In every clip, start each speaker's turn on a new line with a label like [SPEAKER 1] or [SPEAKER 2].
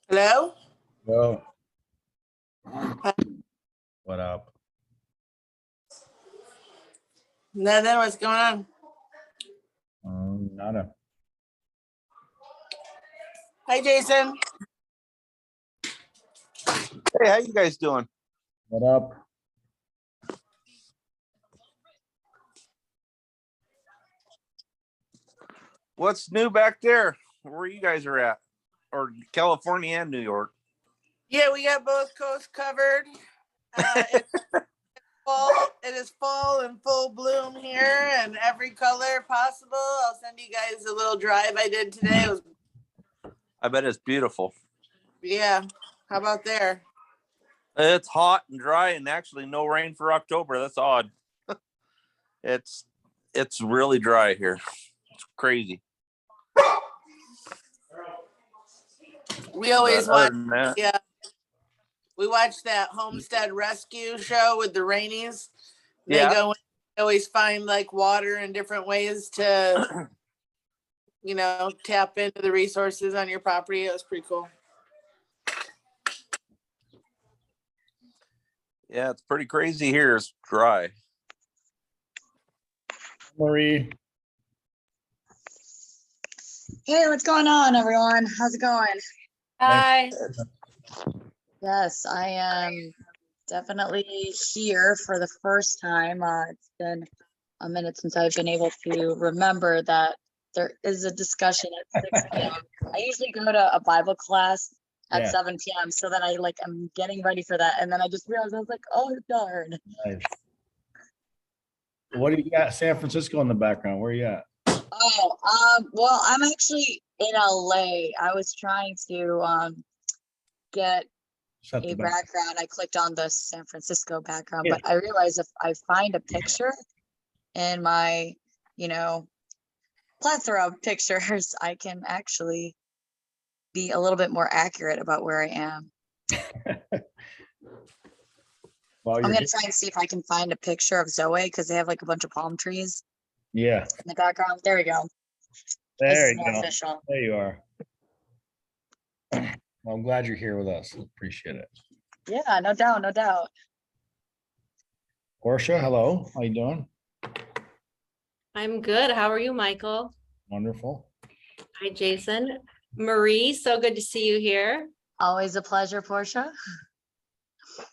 [SPEAKER 1] Hello?
[SPEAKER 2] Yo. What up?
[SPEAKER 1] Nothing. What's going on?
[SPEAKER 2] Nada.
[SPEAKER 1] Hi, Jason.
[SPEAKER 3] Hey, how you guys doing?
[SPEAKER 2] What up?
[SPEAKER 3] What's new back there? Where you guys are at? Or California and New York?
[SPEAKER 1] Yeah, we got both coasts covered. It's fall. It is fall in full bloom here, and every color possible. I'll send you guys a little drive I did today. It was,
[SPEAKER 3] I bet it's beautiful.
[SPEAKER 1] yeah. How about there?
[SPEAKER 3] It's hot and dry and actually no rain for October. That's odd. It's really dry here. It's crazy.
[SPEAKER 1] We always
[SPEAKER 3] But other
[SPEAKER 1] watch.
[SPEAKER 3] than that,
[SPEAKER 1] Yeah, we watch that Homestead Rescue show with the Rainies. They
[SPEAKER 3] Yeah.
[SPEAKER 1] go and always find like water and different ways to, tap into the resources on your property. It was pretty cool.
[SPEAKER 3] yeah, it's pretty crazy here. It's dry.
[SPEAKER 2] Marie.
[SPEAKER 4] Hey, what's going on, everyone? How's it going?
[SPEAKER 1] Hi.
[SPEAKER 4] Yes, I am definitely here for the first time. It's been a minute since I've been able to remember that there is a discussion at 6 p.m. I usually go to a Bible class at 7 p.m. So then I'm getting ready for that. And then I just realized I was like, oh, darn.
[SPEAKER 2] Nice. What do you got? San Francisco in the background. Where you at?
[SPEAKER 4] Well, I'm actually in LA. I was trying to get
[SPEAKER 2] Shut
[SPEAKER 4] a
[SPEAKER 2] the back.
[SPEAKER 4] background. I clicked on the San Francisco background,
[SPEAKER 2] Yeah.
[SPEAKER 4] but I realized if I find a picture in my, plethora of pictures, I can actually be a little bit more accurate about where I am.
[SPEAKER 2] While
[SPEAKER 4] I'm
[SPEAKER 2] you're
[SPEAKER 4] gonna try and see if I can find a picture of ZOE because they have like a bunch of palm trees
[SPEAKER 2] yeah.
[SPEAKER 4] in the background. There we go. This
[SPEAKER 2] There
[SPEAKER 4] is
[SPEAKER 2] you
[SPEAKER 4] more
[SPEAKER 2] go.
[SPEAKER 4] official.
[SPEAKER 2] There you are. Well, I'm glad you're here with us. Appreciate it.
[SPEAKER 4] Yeah, no doubt, no doubt.
[SPEAKER 2] Portia, hello. How you doing?
[SPEAKER 5] I'm good. How are you, Michael?
[SPEAKER 2] Wonderful.
[SPEAKER 5] Hi, Jason. Marie, so good to see you here.
[SPEAKER 4] Always a pleasure, Portia.
[SPEAKER 2] Let's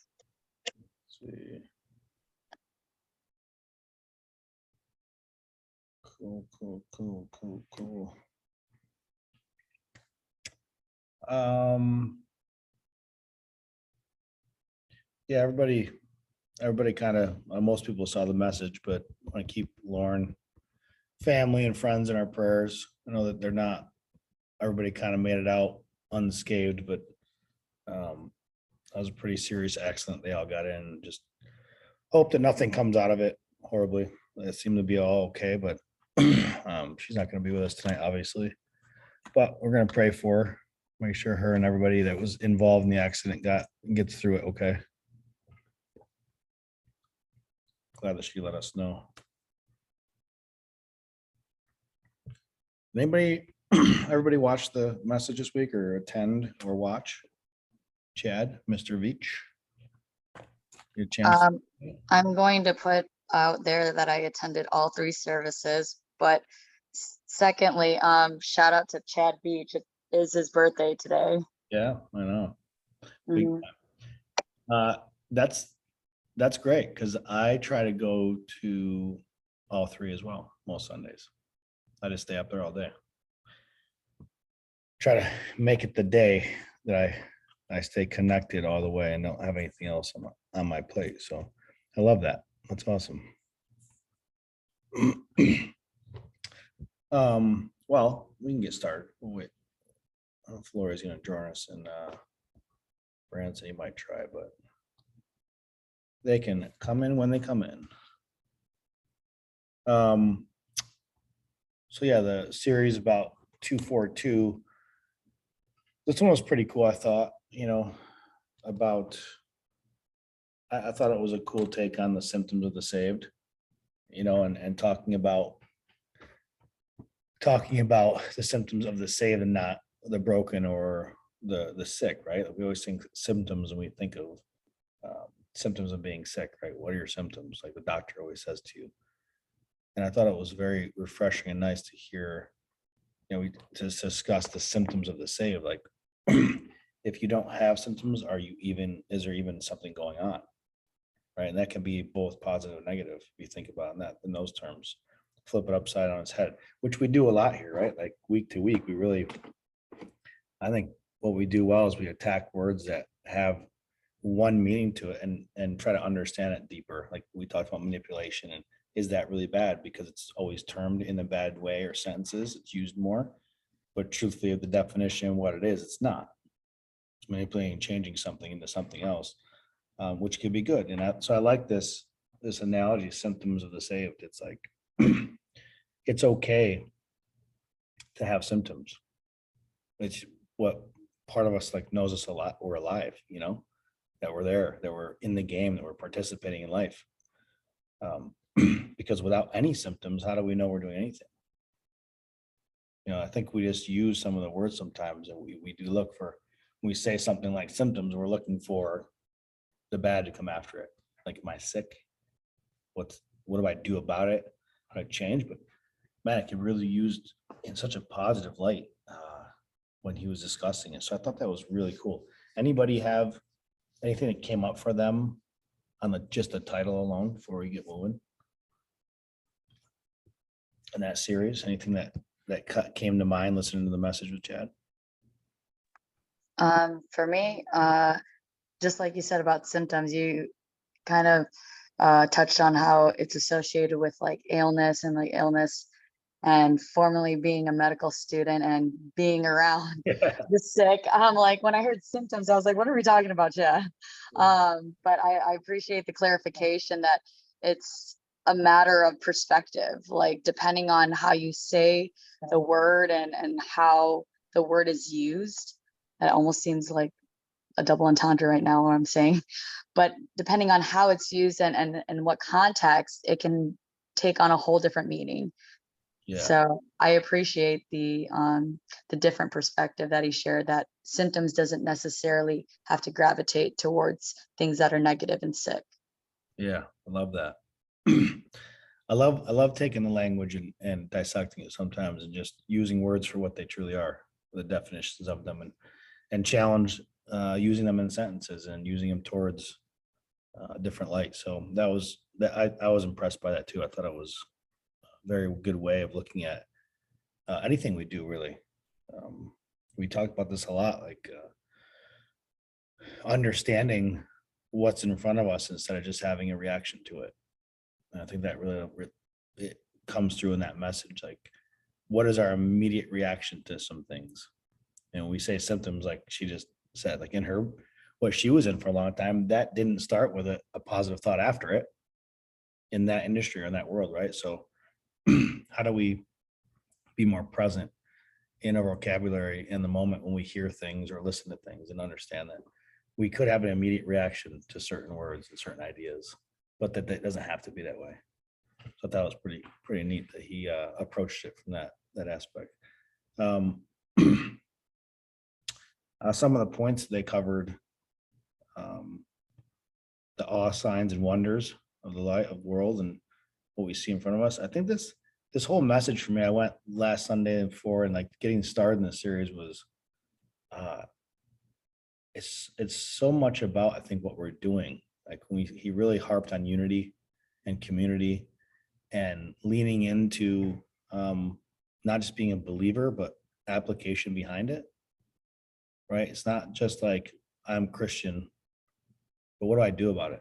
[SPEAKER 2] see. Cool. Yeah, everybody kind of, most people saw the message, but I want to keep Lauren, family and friends in our prayers. I know that they're not, everybody kind of made it out unscathed, but that was a pretty serious accident. They all got in. Just hope that nothing comes out of it horribly. It seemed to be all okay, but she's not going to be with us tonight, obviously. But we're going to pray for her, make sure her and everybody that was involved in the accident gets through it okay. Glad that she let us know. Everybody watch the message this week or attend or watch? Chad, Mr. Veach? Your chance.
[SPEAKER 4] I'm going to put out there that I attended all 3 services, but secondly, shout out to Chad Beach. It is his birthday today.
[SPEAKER 2] Yeah, I know. Big time. That's great because I try to go to all 3 as well most Sundays. I just stay up there all day. Try to make it the day that I stay connected all the way and don't have anything else on my plate. So I love that. That's awesome. Well, we can get started. We'll wait. Floria's gonna join us, and Branson, you might try, but they can come in when they come in. So yeah, the series about 242. This one was pretty cool, I thought, about I thought it was a cool take on the symptoms of the saved, and talking about the symptoms of the saved and not the broken or the sick, right? We always think symptoms and we think of symptoms of being sick, right? What are your symptoms? Like the doctor always says to you. And I thought it was very refreshing and nice to hear, we to discuss the symptoms of the saved. Like, if you don't have symptoms, is there even something going on? Right. And that can be both positive and negative. If you think about that in those terms, flip it upside on its head, which we do a lot here, right? Like week to week, I think what we do well is we attack words that have one meaning to it and try to understand it deeper. Like we talked about manipulation, and is that really bad because it's always termed in a bad way, or sentences it's used more, but truthfully of the definition, what it is, it's not. It's manipulating and changing something into something else, which could be good. And so I like this analogy, symptoms of the saved. It's like, it's okay to have symptoms. It's what part of us like knows us a lot. We're alive, that we're there, that we're in the game, that we're participating in life. Because without any symptoms, how do we know we're doing anything? I think we just use some of the words sometimes, and we do look for, when we say something like symptoms, we're looking for the bad to come after it. Like, am I sick? What do I do about it? How do I change? But man, it can really used in such a positive light when he was discussing it. So I thought that was really cool. Anybody have anything that came up for them on just the title alone before we get moving? In that series, anything that came to mind listening to the message with Chad?
[SPEAKER 4] For me, just like you said about symptoms, you kind of touched on how it's associated with like illness and formerly being a medical student and being around the sick. Like when I heard symptoms, I was like, what are we talking about, Chad? But I appreciate the clarification that it's a matter of perspective, like depending on how you say the word and how the word is used. It almost seems like a double entendre right now what I'm saying, but depending on how it's used and what context, it can take on a whole different meaning.
[SPEAKER 2] Yeah.
[SPEAKER 4] So I appreciate the different perspective that he shared, that symptoms doesn't necessarily have to gravitate towards things that are negative and sick.
[SPEAKER 2] Yeah, I love that. I love taking the language and dissecting it sometimes and just using words for what they truly are, the definitions of them, and challenge using them in sentences and using them towards a different light. So I was impressed by that too. I thought it was a very good way of looking at anything we do, really. We talk about this a lot, like understanding what's in front of us instead of just having a reaction to it. And I think that really it comes through in that message. Like, what is our immediate reaction to some things? And we say symptoms, like she just said, like in her, what she was in for a long time, that didn't start with a positive thought after it in that industry or in that world, right? So how do we be more present in our vocabulary in the moment when we hear things or listen to things, and understand that we could have an immediate reaction to certain words and certain ideas, but that doesn't have to be that way. So that was pretty neat that he approached it from that aspect. Some of the points they covered, the awe, signs, and wonders of the light of world and what we see in front of us. I think this whole message for me, I went last Sunday and before, and like getting started in the series was, it's so much about, I think, what we're doing. Like he really harped on unity and community and leaning into not just being a believer, but application behind it. Right? It's not just like I'm Christian, but what do I do about it?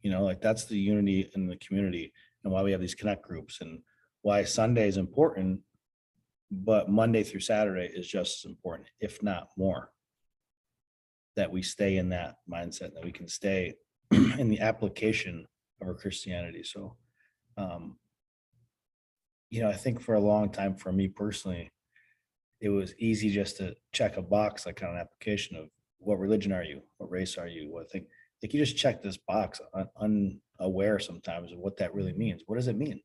[SPEAKER 2] Like that's the unity in the community and why we have these connect groups and why Sunday is important, but Monday through Saturday is just as important, if not more, that we stay in that mindset, that we can stay in the application of our Christianity. So, I think for a long time, for me personally, it was easy just to check a box, like on an application of what religion are you? What race are you? What thing? Like you just check this box, unaware sometimes of what that really means. What does it mean?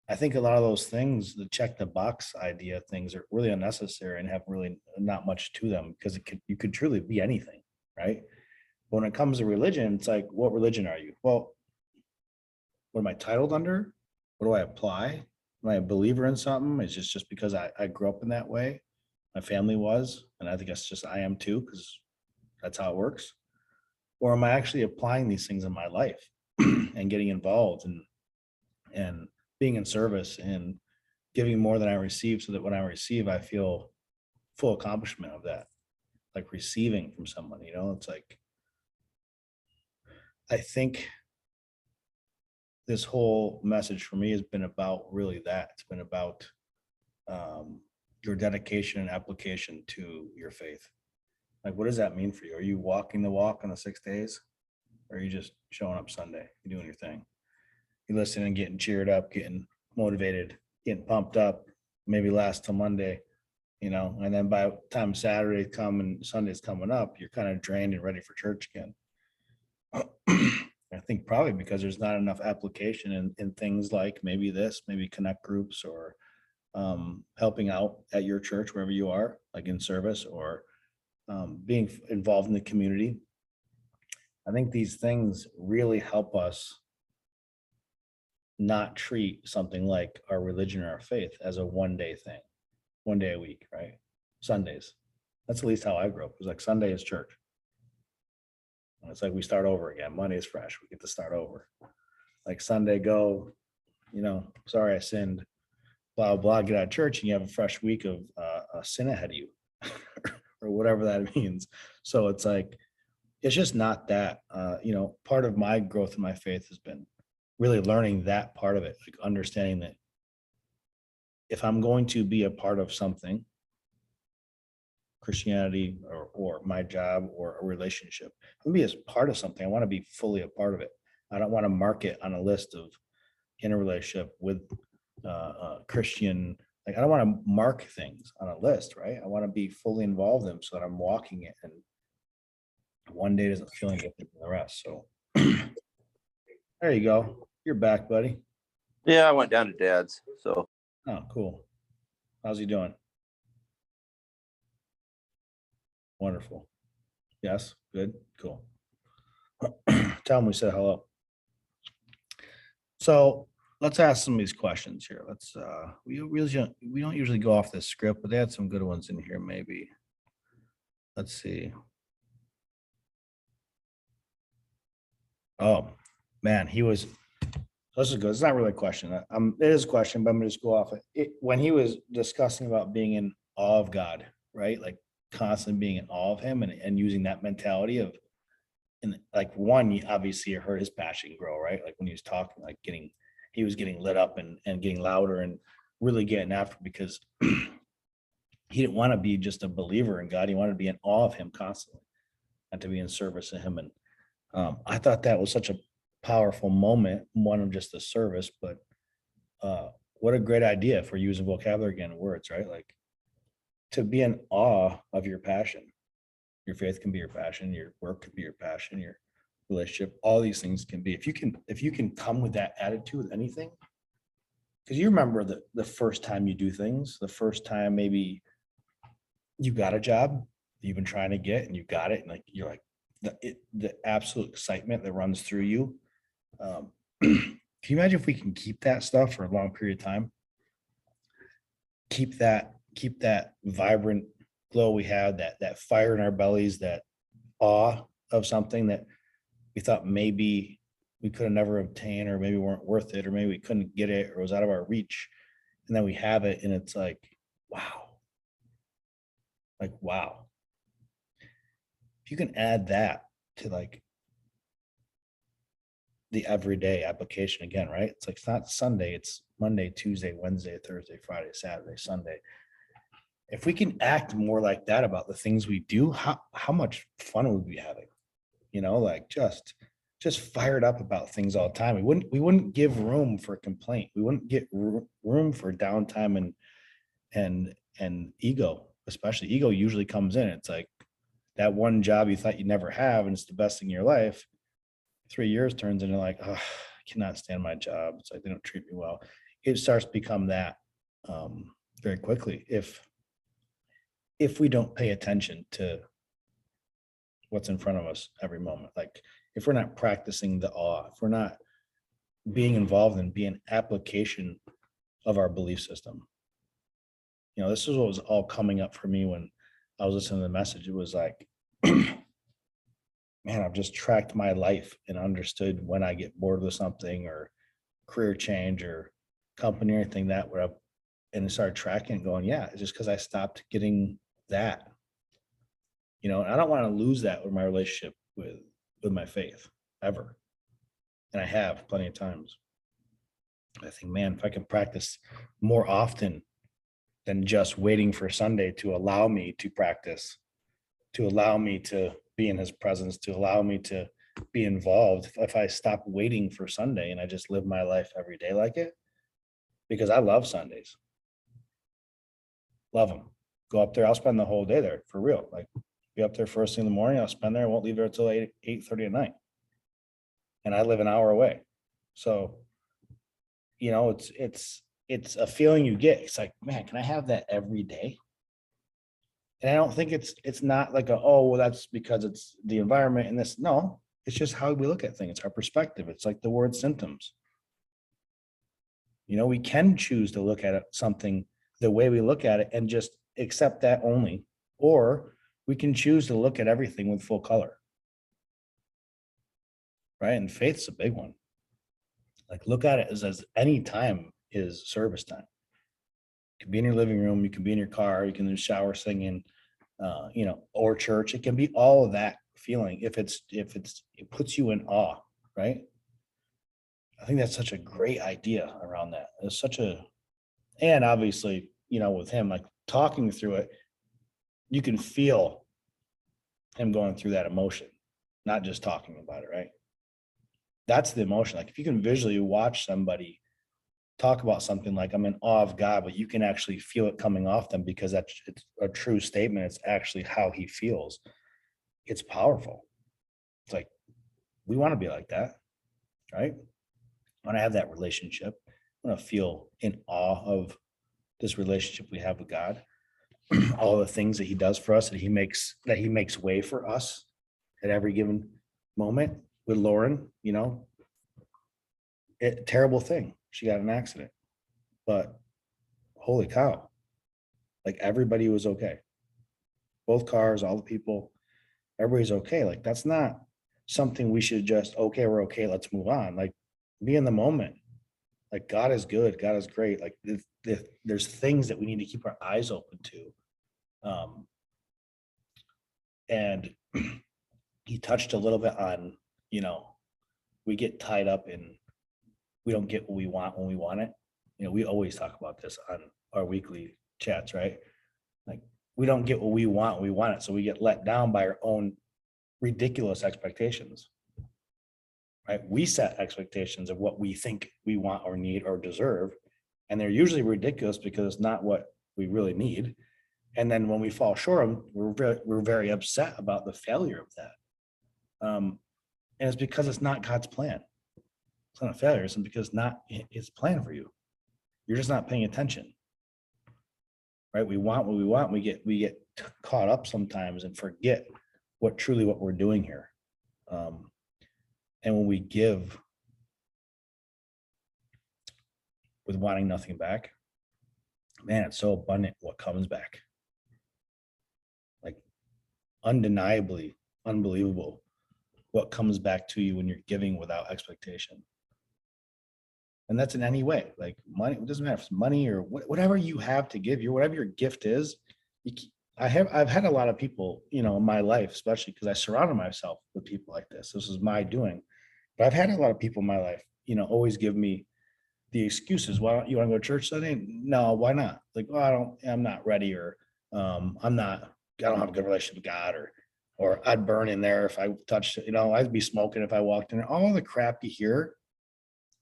[SPEAKER 2] I think a lot of those things, the check the box idea things are really unnecessary and have really not much to them because you could truly be anything, right? But when it comes to religion, it's like, what religion are you? Well, what am I titled under? What do I apply? Am I a believer in something? It's just because I grew up in that way. My family was, and I think that's just I am too, because that's how it works. Or am I actually applying these things in my life and getting involved and being in service and giving more than I receive so that when I receive, I feel full accomplishment of that, like receiving from someone, it's like, I think this whole message for me has been about really that. It's been about your dedication and application to your faith. Like, what does that mean for you? Are you walking the walk on the 6 days? Or are you just showing up Sunday? You're doing your thing. You're listening, getting cheered up, getting motivated, getting pumped up, maybe last till Monday, and then by the time Saturday come and Sunday's coming up, you're kind of drained and ready for church again. I think probably because there's not enough application in things like maybe connect groups or helping out at your church, wherever you are, like in service or being involved in the community. I think these things really help us not treat something like our religion or our faith as a 1 day thing, 1 day a week, right? Sundays. That's at least how I grew up. It was like Sunday is church. And it's like we start over again. Monday is fresh. We get to start over. Like Sunday, go, sorry I sinned, blah, blah, get out of church and you have a fresh week of sin ahead of you or whatever that means. So it's like, it's just not that, part of my growth in my faith has been really learning that part of it, like understanding that if I'm going to be a part of something, Christianity or my job or a relationship, I'm gonna be a part of something. I want to be fully a part of it. I don't want to mark it on a list of in a relationship with Christian. Like I don't want to mark things on a list, right? I want to be fully involved in them so that I'm walking it and one day doesn't feel any different than the rest. So there you go. You're back, buddy.
[SPEAKER 3] Yeah, I went down to Dad's. So
[SPEAKER 2] Oh, cool. How's he doing? Wonderful. Yes, good, cool. Tell him we said hello. So let's ask some of these questions here. Let's we don't usually go off this script, but they had some good ones in here, maybe. Let's see. Oh man, this is good. It's not really a question. It is a question, but I'm gonna just go off it. When he was discussing about being in awe of God, right? Like constantly being in awe of him and using that mentality of, and like one, obviously you heard his passion grow, right? Like when he was talking, like he was getting lit up and getting louder and really getting after, because he didn't want to be just a believer in God. He wanted to be in awe of him constantly and to be in service to him. And I thought that was such a powerful moment, one of just the service, but what a great idea for using vocabulary again, words, right? Like to be in awe of your passion. Your faith can be your passion, your work could be your passion, your relationship, all these things can be. If you can come with that attitude with anything, because you remember the first time you do things, the first time maybe you got a job you've been trying to get and you got it, and like you're like the absolute excitement that runs through you. Can you imagine if we can keep that stuff for a long period of time? Keep that vibrant glow we had, that fire in our bellies, that awe of something that we thought maybe we could have never obtained, or maybe weren't worth it, or maybe we couldn't get it, or it was out of our reach. And then we have it and it's like, wow. Like, wow. If you can add that to like the everyday application again, right? It's like, it's not Sunday, it's Monday, Tuesday, Wednesday, Thursday, Friday, Saturday, Sunday. If we can act more like that about the things we do, how much fun would we be having? Like just fired up about things all the time. We wouldn't give room for complaint. We wouldn't get room for downtime and ego, especially ego usually comes in. It's like that one job you thought you'd never have, and it's the best thing in your life. 3 years turns into like, oh, I cannot stand my job. It's like they don't treat me well. it starts to become that very quickly if we don't pay attention to what's in front of us every moment. Like if we're not practicing the awe, if we're not being involved in being application of our belief system. You know, this is what was all coming up for me when I was listening to the message. It was like, man, I've just tracked my life and understood when I get bored with something or career change or company or anything that where and started tracking and going, yeah, it's just because I stopped getting that. You know, and I don't want to lose that with my relationship with my faith ever. And I have plenty of times. I think, man, if I can practice more often than just waiting for Sunday to allow me to practice, to allow me to be in his presence, to allow me to be involved. If I stop waiting for Sunday and I just live my life every day like it, because I love Sundays. Love them. Go up there. I'll spend the whole day there for real. Like be up there first thing in the morning. I'll spend there. I won't leave there until 8:30 at night. And I live an hour away. So, you know, it's a feeling you get. It's like, man, can I have that every day? And I don't think it's not like oh, well, that's because it's the environment and this. No, it's just how we look at things. It's our perspective. It's like the word symptoms. You know, we can choose to look at it, something the way we look at it and just accept that only, or we can choose to look at everything with full color. Right. And faith's a big one. Like look at it as any time is service time. You can be in your living room, you can be in your car, you can in the shower singing, you know, or church. It can be all of that feeling if it puts you in awe, right? I think that's such a great idea around that. It's such and obviously, you know, with him, like talking through it, you can feel him going through that emotion, not just talking about it, right? That's the emotion. Like if you can visually watch somebody talk about something like I'm in awe of God, but you can actually feel it coming off them because it's a true statement. It's actually how he feels. It's powerful. It's like, we want to be like that, right? I want to have that relationship. I want to feel in awe of this relationship we have with God. All the things that he does for us, that he makes way for us at every given moment. With Lauren, you know, terrible thing. She got in an accident, but holy cow, like everybody was okay. Both cars, all the people, everybody's okay. Like that's not something we should just, okay, we're okay, let's move on. Like be in the moment. Like God is good, God is great. Like there's things that we need to keep our eyes open to. And he touched a little bit on, you know, we get tied up in, we don't get what we want when we want it. You know, we always talk about this on our weekly chats, right? Like we don't get what we want when we want it. So we get let down by our own ridiculous expectations, right? We set expectations of what we think we want or need or deserve. And they're usually ridiculous because it's not what we really need. And then when we fall short of them, we're very upset about the failure of that. And it's because it's not God's plan. It's not a failure. It's because not his plan for you. You're just not paying attention. Right? We want what we want. We get caught up sometimes and forget what we're doing here. And when we give with wanting nothing back, man, it's so abundant what comes back. Like undeniably unbelievable what comes back to you when you're giving without expectation. And that's in any way, like money, it doesn't matter if it's money or whatever you have to give, whatever your gift is. I've had a lot of people, you know, in my life, especially because I surrounded myself with people like this. This is my doing. But I've had a lot of people in my life, you know, always give me the excuses. Why don't you want to go to church Sunday? No, why not? Like, well, I'm not ready, or I don't have a good relationship with God, or I'd burn in there if I touched it, you know, I'd be smoking if I walked in there, all the crap you hear.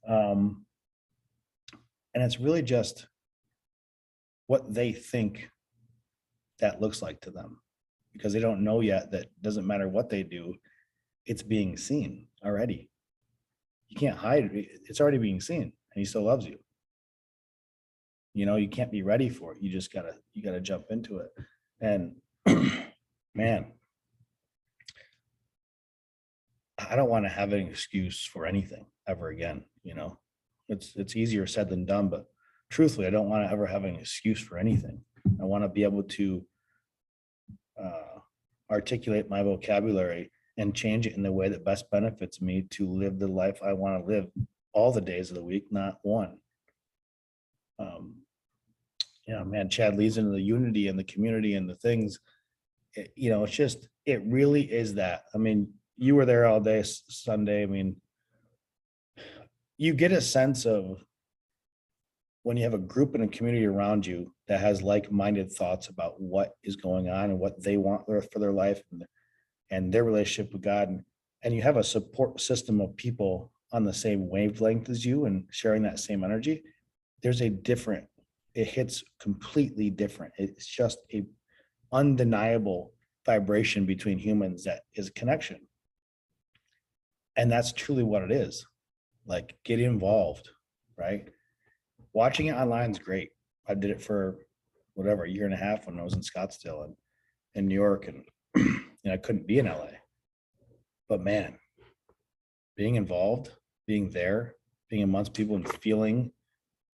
[SPEAKER 2] And it's really just what they think that looks like to them, because they don't know yet that doesn't matter what they do, it's being seen already. You can't hide it. It's already being seen, and he still loves you. You know, you can't be ready for it. You gotta jump into it. And man, I don't want to have an excuse for anything ever again. You know, it's easier said than done, but truthfully, I don't want to ever have an excuse for anything. I want to be able to articulate my vocabulary and change it in the way that best benefits me to live the life I want to live all the days of the week, not one. You know, man, Chad leads into the unity and the community and the things, you know, it's just, it really is that. I mean, you were there all day Sunday. I mean, you get a sense of when you have a group and a community around you that has like-minded thoughts about what is going on and what they want for their life and their relationship with God. And you have a support system of people on the same wavelength as you and sharing that same energy. There's a different, it hits completely different. It's just a undeniable vibration between humans that is connection. And that's truly what it is. Like, get involved, right? Watching it online is great. I did it for whatever, a year and a half when I was in Scottsdale and in New York, and I couldn't be in LA. But man, being involved, being there, being amongst people and feeling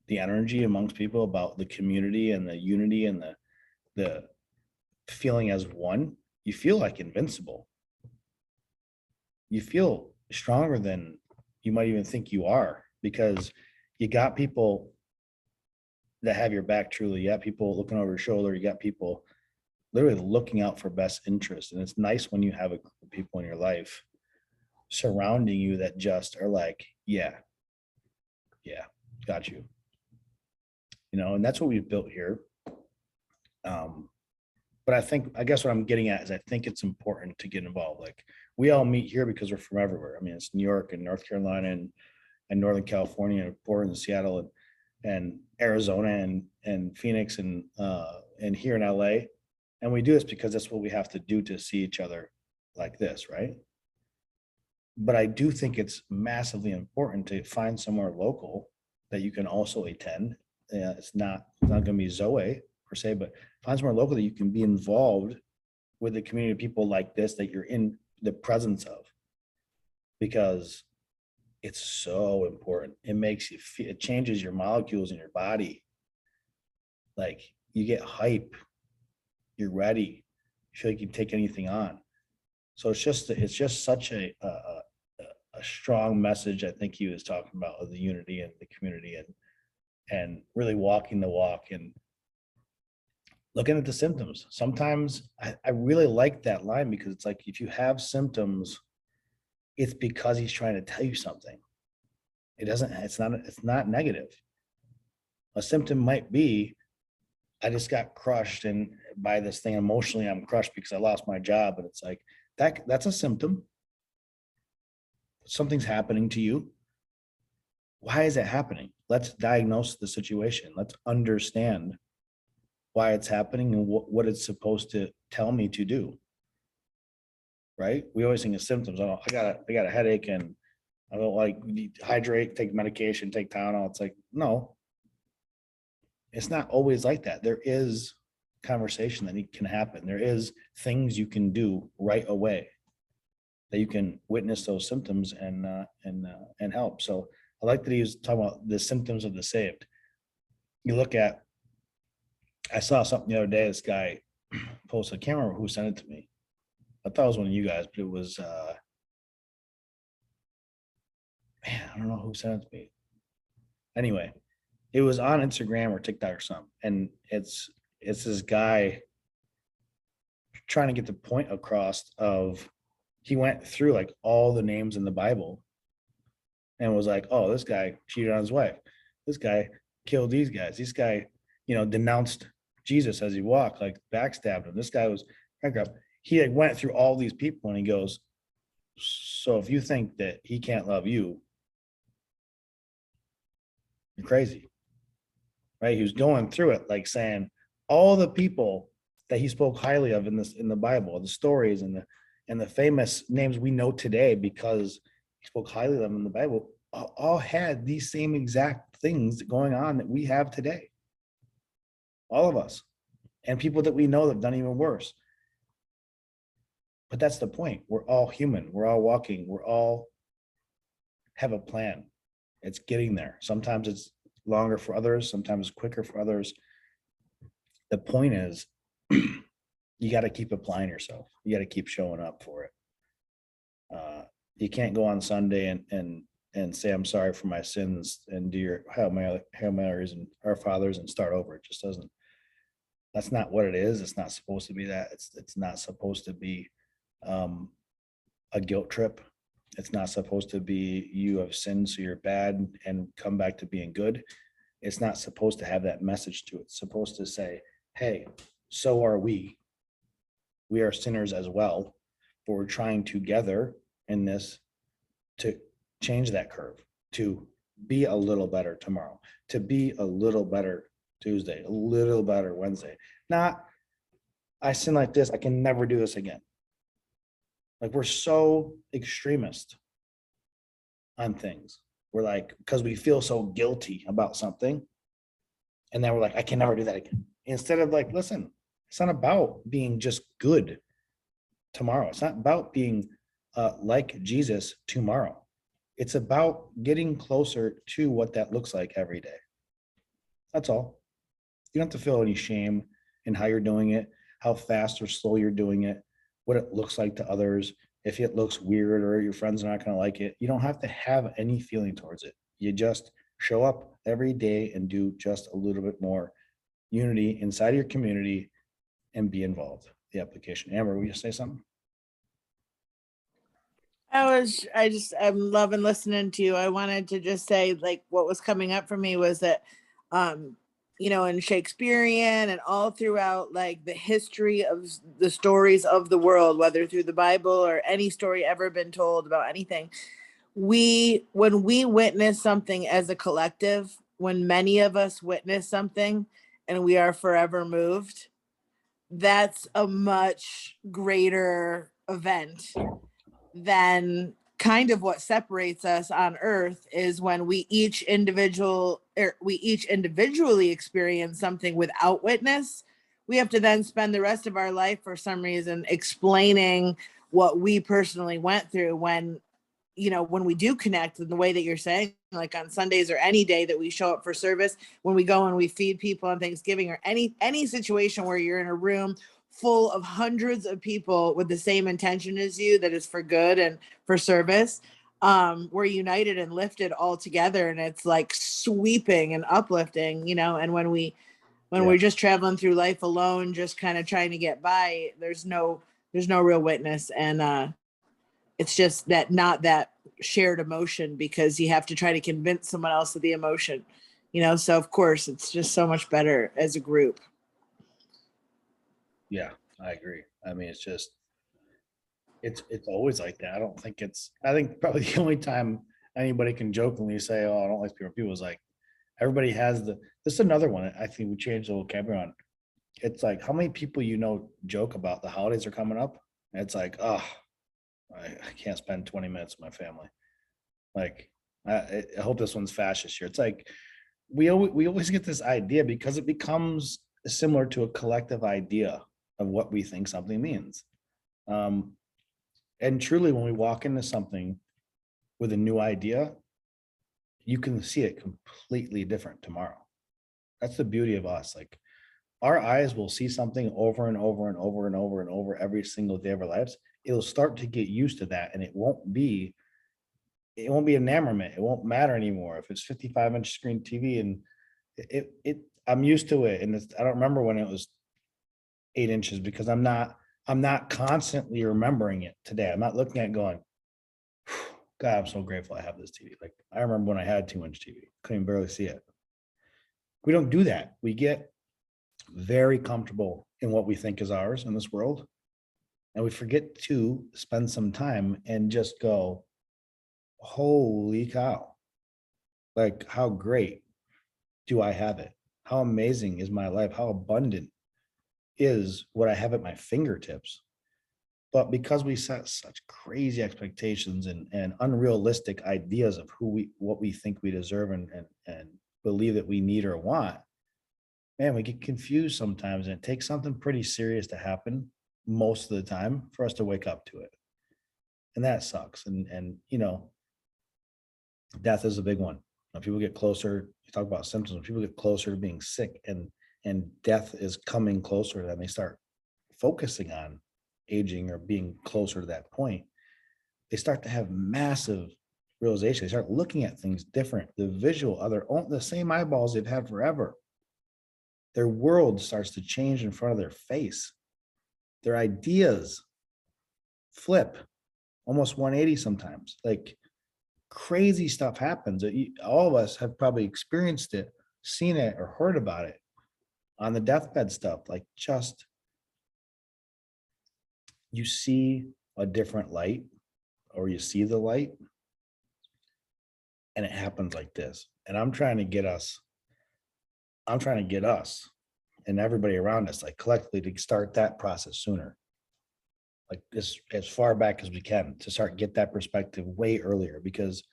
[SPEAKER 2] the energy amongst people about the community and the unity and the feeling as one, you feel like invincible. You feel stronger than you might even think you are, because you got people that have your back truly. You got people looking over your shoulder. You got people literally looking out for best interest. And it's nice when you have a group of people in your life surrounding you that just are like, yeah, got you. You know, and that's what we've built here. But I guess what I'm getting at is I think it's important to get involved. Like, we all meet here because we're from everywhere. I mean, it's New York and North Carolina and Northern California and Portland and Seattle and Arizona and Phoenix and here in LA. And we do this because that's what we have to do to see each other like this, right? But I do think it's massively important to find somewhere local that you can also attend. It's not going to be ZOE per se, but find somewhere local that you can be involved with the community of people like this, that you're in the presence of, because it's so important. It makes you feel, it changes your molecules in your body. Like, you get hype, you're ready, you feel like you can take anything on. So it's just such a strong message. I think he was talking about of the unity and the community and really walking the walk and looking at the symptoms. Sometimes I really like that line, because it's like, if you have symptoms, it's because he's trying to tell you something. It's not negative. A symptom might be, I just got crushed and by this thing emotionally, I'm crushed because I lost my job. But it's like, that's a symptom. Something's happening to you. Why is it happening? Let's diagnose the situation. Let's understand why it's happening and what it's supposed to tell me to do. Right? We always think of symptoms. Oh, I got a headache and I don't like, hydrate, take medication, take Tylenol. It's like, no, it's not always like that. There is conversation that can happen. There is things you can do right away that you can witness those symptoms and help. So I like that he was talking about the symptoms of the saved. You look at, I saw something the other day, this guy posted, I can't remember who sent it to me. I thought it was one of you guys, but it was, man, I don't know who sent it to me. Anyway, it was on Instagram or TikTok or something. And it's this guy trying to get the point across of, he went through like all the names in the Bible and was like, oh, this guy cheated on his wife. This guy killed these guys. This guy, denounced Jesus as he walked, like backstabbed him. This guy was bankrupt. He like went through all these people and he goes, so if you think that he can't love you, you're crazy. Right? He was going through it, like saying all the people that he spoke highly of in the Bible, the stories and the famous names we know today because he spoke highly of them in the Bible, all had these same exact things going on that we have today. all of us, and people that we know that have done even worse. But that's the point. We're all human. We're all walking. We're all have a plan. It's getting there. Sometimes it's longer for others. Sometimes it's quicker for others. The point is, you got to keep applying yourself. You got to keep showing up for it. You can't go on Sunday and say, I'm sorry for my sins and do your Hail Marys and Our Fathers and start over. It just doesn't. That's not what it is. It's not supposed to be that. It's not supposed to be a guilt trip. It's not supposed to be you have sinned, so you're bad and come back to being good. It's not supposed to have that message to it. It's supposed to say, hey, so are we. We are sinners as well, but we're trying together in this to change that curve, to be a little better tomorrow, to be a little better Tuesday, a little better Wednesday. Not, I sin like this, I can never do this again. Like, we're so extremist on things. We're like, because we feel so guilty about something. And then we're like, I can never do that again. Instead of like, listen, it's not about being just good tomorrow. It's not about being like Jesus tomorrow. It's about getting closer to what that looks like every day. That's all. You don't have to feel any shame in how you're doing it, how fast or slow you're doing it, what it looks like to others. If it looks weird or your friends are not going to like it, you don't have to have any feeling towards it. You just show up every day and do just a little bit more unity inside of your community and be involved. The application. Amber, will you say something?
[SPEAKER 1] I'm loving listening to you. I wanted to just say, like, what was coming up for me was that, in Shakespearean and all throughout, like, the history of the stories of the world, whether through the Bible or any story ever been told about anything, when we witness something as a collective, when many of us witness something and we are forever moved, that's a much greater event than kind of what separates us on earth is when we each individually experience something without witness. We have to then spend the rest of our life for some reason explaining what we personally went through when we do connect in the way that you're saying, like on Sundays or any day that we show up for service, when we go and we feed people on Thanksgiving, or any situation where you're in a room full of hundreds of people with the same intention as you, that is for good and for service, we're united and lifted all together, and it's like sweeping and uplifting, and when we're just traveling through life alone, just kind of trying to get by, there's no real witness. And it's just that, not that shared emotion, because you have to try to convince someone else of the emotion, so of course it's just so much better as a group.
[SPEAKER 2] Yeah, I agree. I mean, it's just, it's always like that. I think probably the only time anybody can jokingly say, oh, I don't like people is like, everybody has this is another one. I think we changed the vocabulary on. It's like, how many people joke about the holidays are coming up? And it's like, oh, I can't spend 20 minutes with my family. Like, I hope this one's fast this year. It's like, we always get this idea because it becomes similar to a collective idea of what we think something means. And truly, when we walk into something with a new idea, you can see it completely different tomorrow. That's the beauty of us. Like, our eyes will see something over and over and over and over and over every single day of our lives. It'll start to get used to that, and it won't be enamorment. It won't matter anymore if it's 55-inch screen TV, and I'm used to it. And I don't remember when it was 8 inches, because I'm not constantly remembering it today. I'm not looking at it going, God, I'm so grateful I have this TV. Like, I remember when I had 2-inch TV, couldn't barely see it. We don't do that. We get very comfortable in what we think is ours in this world, and we forget to spend some time and just go, holy cow, like, how great do I have it? How amazing is my life? How abundant is what I have at my fingertips? But because we set such crazy expectations and unrealistic ideas of what we think we deserve and believe that we need or want, man, we get confused sometimes, and it takes something pretty serious to happen most of the time for us to wake up to it. And that sucks. And death is a big one. When people get closer, you talk about symptoms, when people get closer to being sick and death is coming closer, then they start focusing on aging or being closer to that point. They start to have massive realization. They start looking at things different. The visual, the same eyeballs they've had forever. Their world starts to change in front of their face. Their ideas flip almost 180 sometimes. Like crazy stuff happens. All of us have probably experienced it, seen it, or heard about it on the deathbed stuff. Like just you see a different light, or you see the light, and it happens like this. And I'm trying to get us and everybody around us, like collectively, to start that process sooner. Like this, as far back as we can, to start get that perspective way earlier. Because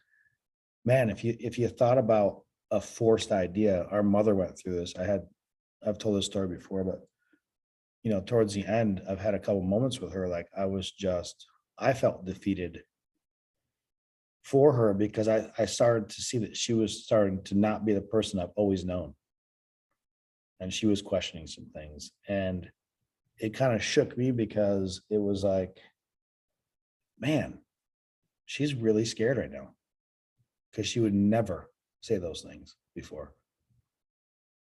[SPEAKER 2] man, if you thought about a forced idea, our mother went through this. I've told this story before, but towards the end, I've had a couple moments with her, like I felt defeated for her, because I started to see that she was starting to not be the person I've always known. And she was questioning some things. And it kind of shook me, because it was like, man, she's really scared right now, because she would never say those things before.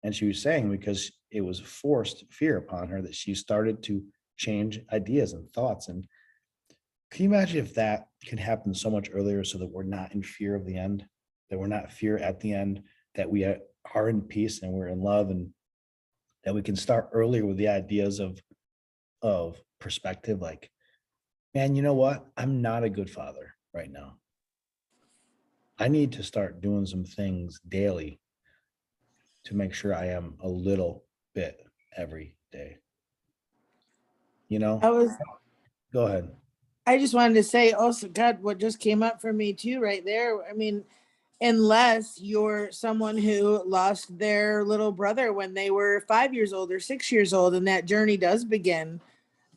[SPEAKER 2] And she was saying, because it was forced fear upon her, that she started to change ideas and thoughts. And can you imagine if that can happen so much earlier, so that we're not in fear of the end, that we're not fear at the end, that we are in peace and we're in love, and that we can start earlier with the ideas of perspective. Like, man, you know what? I'm not a good father right now. I need to start doing some things daily to make sure I am a little bit every day. Go ahead.
[SPEAKER 1] I just wanted to say also, God, what just came up for me too, right there. I mean, unless you're someone who lost their little brother when they were 5 years old or 6 years old, and that journey does begin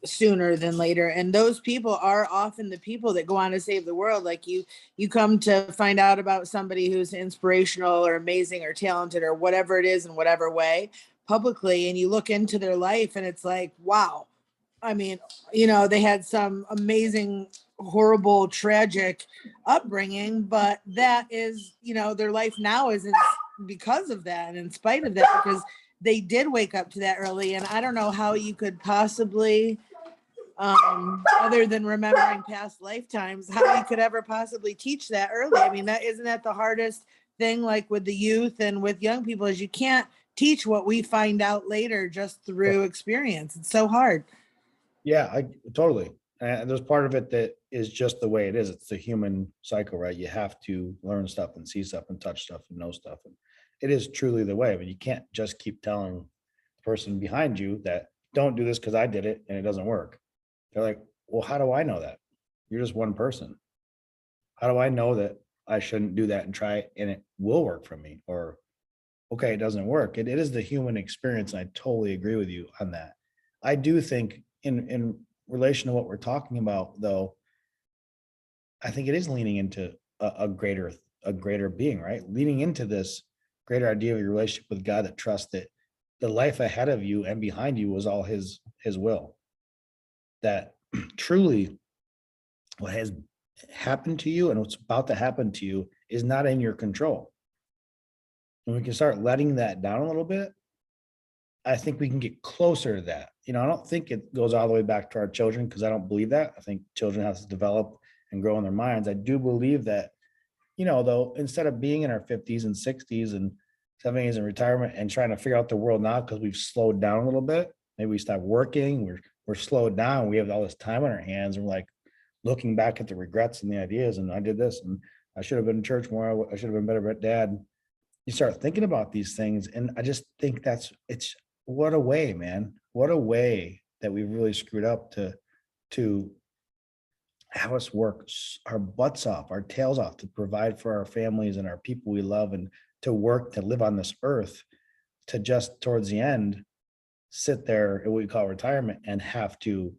[SPEAKER 1] sooner than later. And those people are often the people that go on to save the world. Like you come to find out about somebody who's inspirational or amazing or talented or whatever it is in whatever way publicly, and you look into their life and it's like, wow. I mean, they had some amazing, horrible, tragic upbringing, but that is, their life now isn't because of that and in spite of that, because they did wake up to that early. And I don't know how you could possibly, other than remembering past lifetimes, how you could ever possibly teach that early. I mean, isn't that the hardest thing, like with the youth and with young people, is you can't teach what we find out later just through experience. It's so hard.
[SPEAKER 2] Yeah, I totally. And there's part of it that is just the way it is. It's the human cycle, right? You have to learn stuff and see stuff and touch stuff and know stuff. And it is truly the way, but you can't just keep telling the person behind you that don't do this because I did it and it doesn't work. They're like, well, how do I know that? You're just one person. How do I know that I shouldn't do that and try it and it will work for me? Or, okay, it doesn't work. It is the human experience. And I totally agree with you on that. I do think in relation to what we're talking about, though, I think it is leaning into a greater being, right? Leaning into this greater idea of your relationship with God, that trust that the life ahead of you and behind you was all his will. That truly what has happened to you and what's about to happen to you is not in your control. And we can start letting that down a little bit, I think we can get closer to that. I don't think it goes all the way back to our children, because I don't believe that. I think children have to develop and grow in their minds. I do believe that, though, instead of being in our 50s and 60s and 70s in retirement and trying to figure out the world now because we've slowed down a little bit, maybe we stopped working, we're slowed down, we have all this time on our hands, and we're like looking back at the regrets and the ideas, and I did this, and I should have been in church more, I should have been better at dad. You start thinking about these things, and I just think it's what a way, man. What a way that we've really screwed up to have us work our butts off, our tails off, to provide for our families and our people we love, and to work to live on this earth to just towards the end, sit there at what we call retirement and have to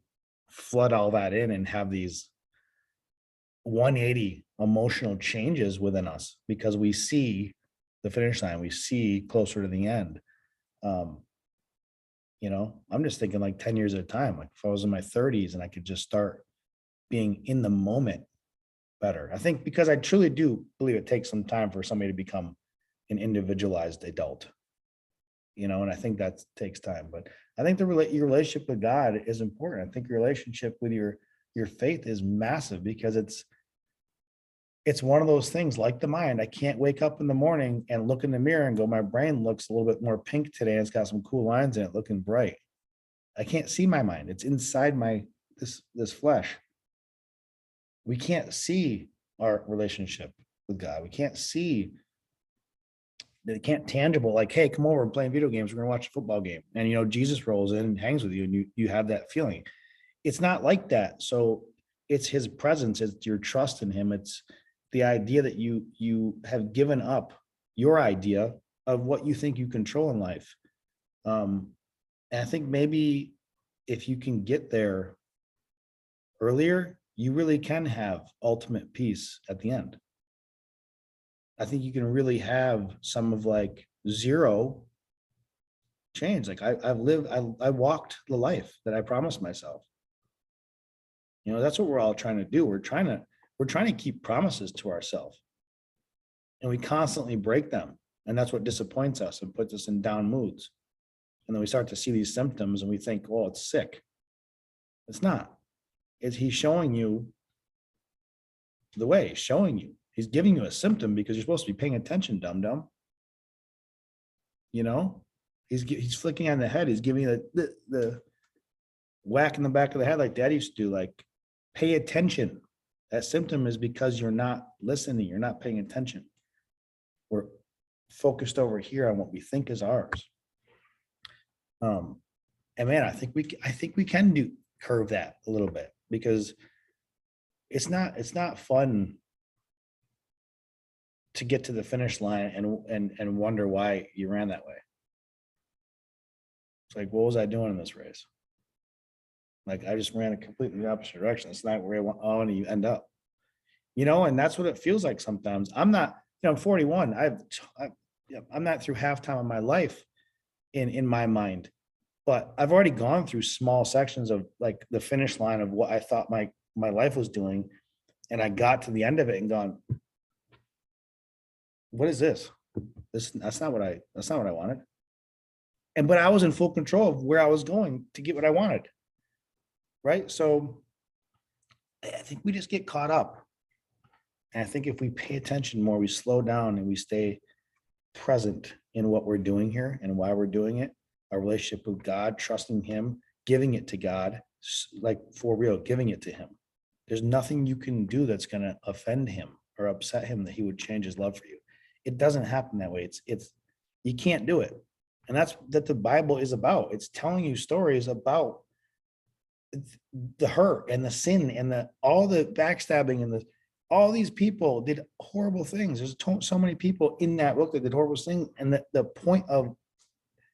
[SPEAKER 2] flood all that in and have these 180 emotional changes within us because we see the finish line, we see closer to the end. You know, I'm just thinking like 10 years at a time. Like if I was in my 30s and I could just start being in the moment better. I think because I truly do believe it takes some time for somebody to become an individualized adult. You know, and I think that takes time. But I think your relationship with God is important. I think your relationship with your faith is massive because it's one of those things like the mind. I can't wake up in the morning and look in the mirror and go, my brain looks a little bit more pink today. And it's got some cool lines in it looking bright. I can't see my mind. It's inside this flesh. We can't see our relationship with God. We can't see that it can't tangible, like, hey, come over and playing video games. We're gonna watch a football game. And you know, Jesus rolls in and hangs with you and you have that feeling. It's not like that. So it's his presence, it's your trust in him. It's the idea that you have given up your idea of what you think you control in life. And I think maybe if you can get there earlier, you really can have ultimate peace at the end. I think you can really have some of like zero change. Like I walked the life that I promised myself. You know, that's what we're all trying to do. We're trying to keep promises to ourselves, and we constantly break them. And that's what disappoints us and puts us in down moods. And then we start to see these symptoms and we think, oh, it's sick. It's not. He's showing you the way, showing you. He's giving you a symptom because you're supposed to be paying attention, dum-dum. You know, he's flicking on the head. He's giving you the whack in the back of the head like Dad used to do, like, pay attention. That symptom is because you're not listening. You're not paying attention. We're focused over here on what we think is ours. And man, I think we can curve that a little bit because it's not fun to get to the finish line and wonder why you ran that way. It's like, what was I doing in this race? Like, I just ran a completely opposite direction. It's not where I want to end up, you know. And that's what it feels like sometimes. I'm not, you know, I'm 41. I'm not through halftime of my life in my mind, but I've already gone through small sections of like the finish line of what I thought my life was doing, and I got to the end of it and gone, what is this? That's not what I wanted. But I was in full control of where I was going to get what I wanted. Right. So I think we just get caught up. And I think if we pay attention more, we slow down and we stay present in what we're doing here and why we're doing it, our relationship with God, trusting him, giving it to God, like for real, giving it to him. There's nothing you can do that's going to offend him or upset him that he would change his love for you. It doesn't happen that way. It's you can't do it. And that's that the Bible is about. It's telling you stories about the hurt and the sin and all the backstabbing and all these people did horrible things. There's so many people in that book that did horrible things. And the point of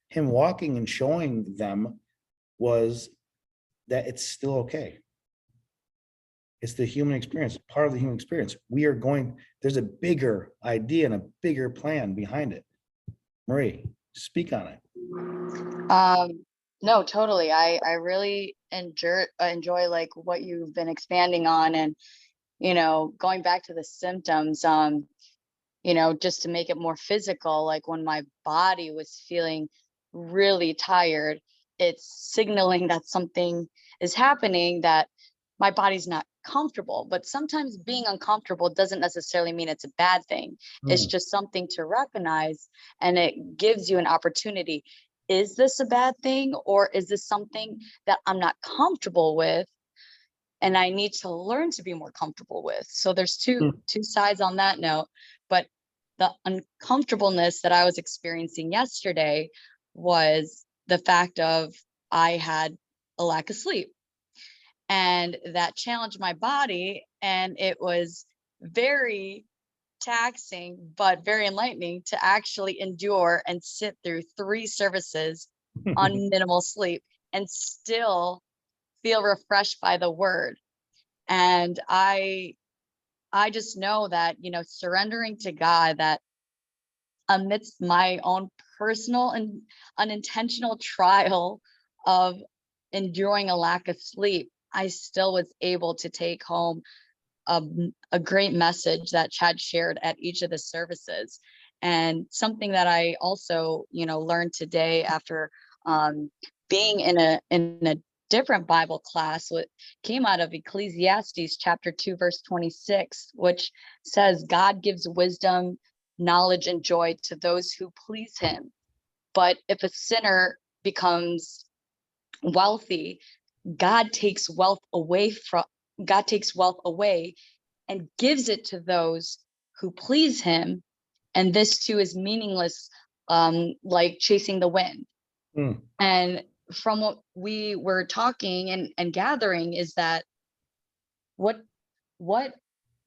[SPEAKER 2] him walking and showing them was that it's still okay. It's the human experience, part of the human experience. There's a bigger idea and a bigger plan behind it. Marie, speak on it.
[SPEAKER 4] No, totally. I really enjoy like what you've been expanding on, and, you know, going back to the symptoms, you know, just to make it more physical, like when my body was feeling really tired, it's signaling that something is happening, that my body's not comfortable. But sometimes being uncomfortable doesn't necessarily mean it's a bad thing. It's just something to recognize, and it gives you an opportunity. Is this a bad thing, or is this something that I'm not comfortable with and I need to learn to be more comfortable with? So there's two sides on that note. But the uncomfortableness that I was experiencing yesterday was the fact of I had a lack of sleep, and that challenged my body, and it was very taxing, but very enlightening to actually endure and sit through 3 services on minimal sleep and still feel refreshed by the word. And I just know that, surrendering to God, that amidst my own personal and unintentional trial of enduring a lack of sleep, I still was able to take home a great message that Chad shared at each of the services. And something that I also, learned today after being in a different Bible class, what came out of Ecclesiastes chapter 2, verse 26, which says, God gives wisdom, knowledge, and joy to those who please him. But if a sinner becomes wealthy, God takes wealth away and gives it to those who please him. And this too is meaningless, like chasing the wind.
[SPEAKER 2] Mm.
[SPEAKER 4] And from what we were talking and gathering is that what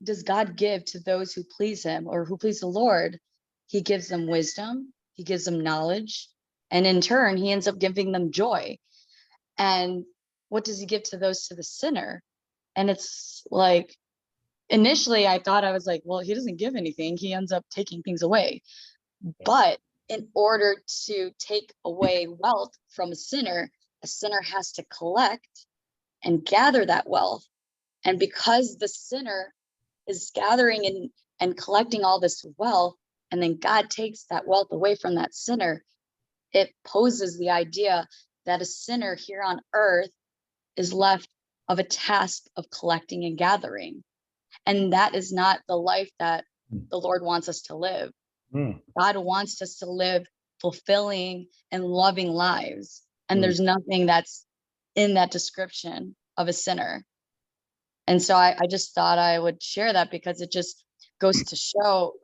[SPEAKER 4] does God give to those who please him or who please the Lord? He gives them wisdom, he gives them knowledge, and in turn, he ends up giving them joy. And what does he give to the sinner? And it's like, initially I thought, I was like, well, he doesn't give anything. He ends up taking things away. But in order to take away wealth from a sinner has to collect and gather that wealth. And because the sinner is gathering and collecting all this wealth, and then God takes that wealth away from that sinner, it poses the idea that a sinner here on earth is left of a task of collecting and gathering. And that is not the life that the Lord wants us to live.
[SPEAKER 2] Mm.
[SPEAKER 4] God wants us to live fulfilling and loving lives. And there's nothing that's in that description of a sinner. And so I just thought I would share that because it just goes to show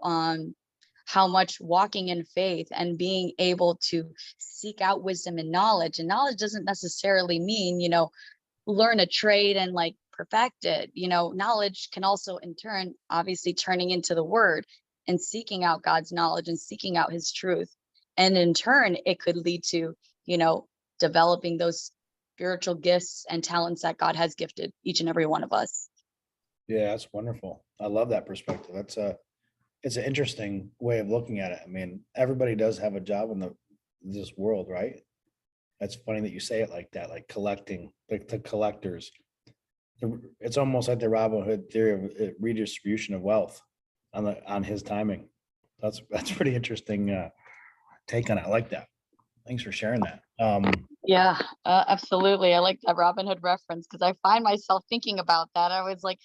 [SPEAKER 4] how much walking in faith and being able to seek out wisdom and knowledge doesn't necessarily mean, learn a trade and like perfect it. Knowledge can also in turn, obviously turning into the word and seeking out God's knowledge and seeking out his truth. And in turn, it could lead to, developing those spiritual gifts and talents that God has gifted each and every one of us.
[SPEAKER 2] Yeah, that's wonderful. I love that perspective. It's an interesting way of looking at it. I mean, everybody does have a job in this world, right? That's funny that you say it like that, like collecting, like the collectors. It's almost like the Robin Hood theory of redistribution of wealth on his timing. That's pretty interesting take on it. I like that. Thanks for sharing that.
[SPEAKER 4] Yeah, absolutely. I like that Robin Hood reference because I find myself thinking about that. I was like,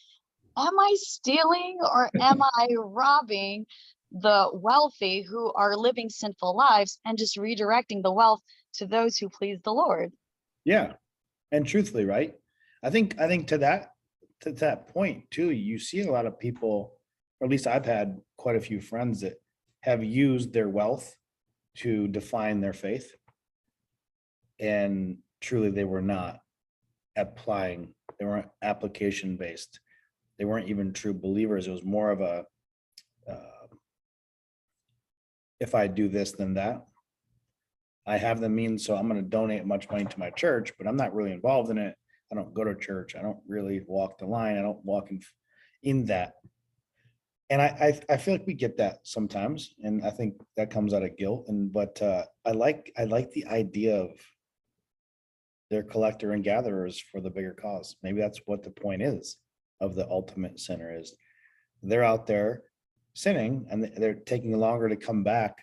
[SPEAKER 4] am I stealing or am I robbing the wealthy who are living sinful lives and just redirecting the wealth to those who please the Lord?
[SPEAKER 2] Yeah. And truthfully, right? I think to that point too, you see a lot of people, or at least I've had quite a few friends that have used their wealth to define their faith. And truly they were not applying, they weren't application based. They weren't even true believers. It was more of a, if I do this, then that. I have the means, so I'm going to donate much money to my church, but I'm not really involved in it. I don't go to church. I don't really walk the line. I don't walk in that. And I feel like we get that sometimes, and I think that comes out of guilt. But I like the idea of they're collector and gatherers for the bigger cause. Maybe that's what the point is of the ultimate sinner is. They're out there sinning and they're taking longer to come back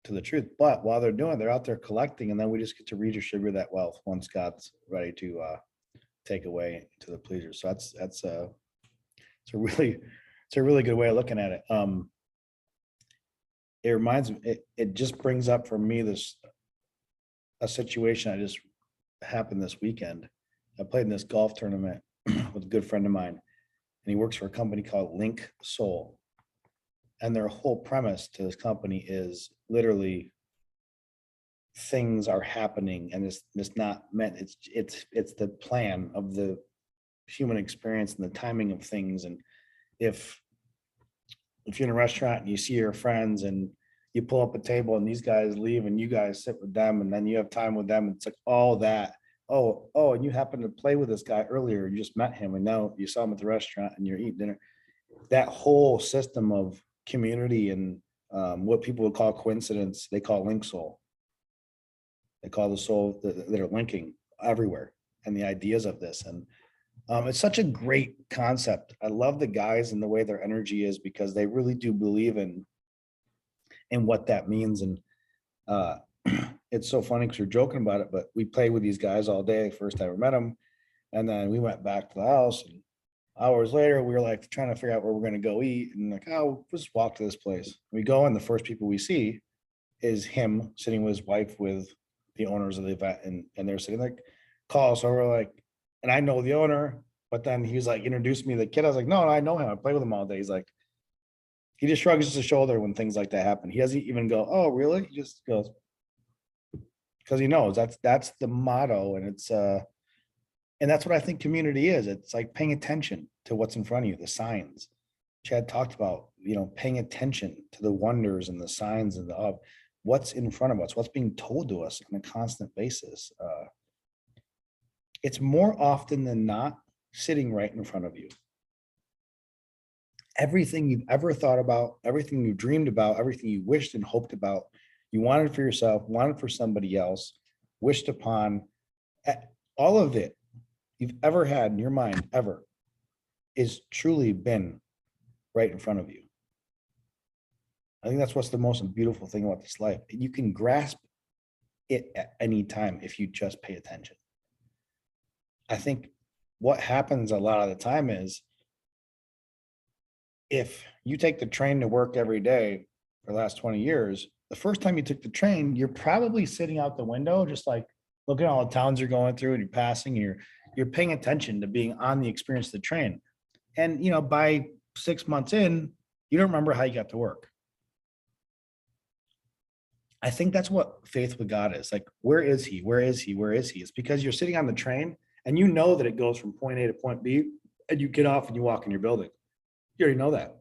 [SPEAKER 2] to the truth. But while they're doing it, they're out there collecting, and then we just get to redistribute that wealth once God's ready to take away to the pleaser. So it's a really good way of looking at it. It reminds me, it just brings up for me a situation I just happened this weekend. I played in this golf tournament with a good friend of mine, and he works for a company called Link Soul. And their whole premise to this company is literally things are happening, and it's not meant, it's the plan of the human experience and the timing of things. And if if you're in a restaurant and you see your friends and you pull up a table and these guys leave and you guys sit with them and then you have time with them, it's like all that. Oh, and you happen to play with this guy earlier, you just met him and now you saw him at the restaurant and you're eating dinner. That whole system of community and what people would call coincidence, they call link soul. They call the soul that are linking everywhere and the ideas of this. And it's such a great concept. I love the guys and the way their energy is because they really do believe in what that means. And it's so funny because we're joking about it, but we played with these guys all day, first time I ever met them. And then we went back to the house and hours later, we were like trying to figure out where we're going to go eat. And like, oh, let's walk to this place. We go and the first people we see is him sitting with his wife with the owners of the event. And they're sitting like, call. So we're like, and I know the owner, but then he was like, introduced me to the kid. I was like, no, I know him. I play with him all day. He's like, he just shrugs his shoulder when things like that happen. He doesn't even go, oh, really? He just goes, because he knows that's the motto. And it's and that's what I think community is. It's like paying attention to what's in front of you, the signs. Chad talked about, paying attention to the wonders and the signs and of what's in front of us, what's being told to us on a constant basis. It's more often than not sitting right in front of you. Everything you've ever thought about, everything you dreamed about, everything you wished and hoped about, you wanted for yourself, wanted for somebody else, wished upon, all of it you've ever had in your mind ever is truly been right in front of you. I think that's what's the most beautiful thing about this life. You can grasp it at any time if you just pay attention. I think what happens a lot of the time is if you take the train to work every day for the last 20 years, the first time you took the train, you're probably sitting out the window, just like looking at all the towns you're going through and you're passing, and you're paying attention to being on the experience of the train. And, by 6 months in, you don't remember how you got to work. I think that's what faith with God is. Like, where is he? Where is he? Where is he? It's because you're sitting on the train and you know that it goes from point A to point B and you get off and you walk in your building. You already know that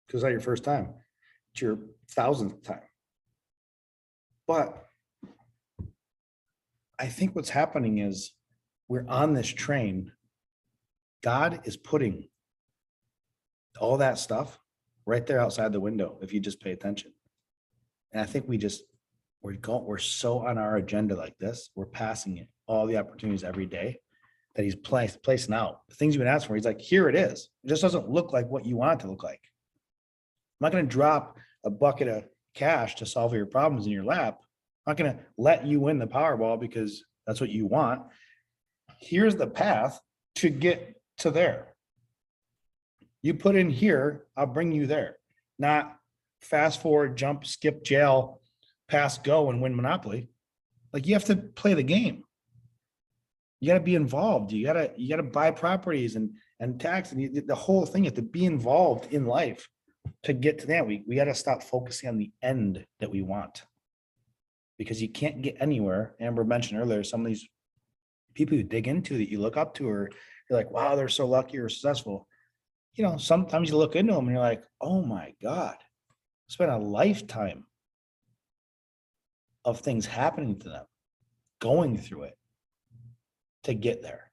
[SPEAKER 2] because it's not your first time. It's your 1000th time. But I think what's happening is we're on this train. God is putting all that stuff right there outside the window if you just pay attention. And I think we're so on our agenda like this, we're passing it, all the opportunities every day that he's placing out. The things you've been asking for, he's like, here it is. It just doesn't look like what you want it to look like. I'm not going to drop a bucket of cash to solve your problems in your lap. I'm not going to let you win the Powerball because that's what you want. Here's the path to get to there. You put in here, I'll bring you there. Not fast forward, jump, skip, jail, pass, go, and win Monopoly. Like, you have to play the game. You got to be involved. You got to buy properties and tax, and the whole thing. You have to be involved in life to get to that. We got to stop focusing on the end that we want, because you can't get anywhere. Amber mentioned earlier, some of these people you dig into that you look up to, or you're like, wow, they're so lucky or successful. Sometimes you look into them and you're like, oh my God, it's been a lifetime of things happening to them, going through it to get there.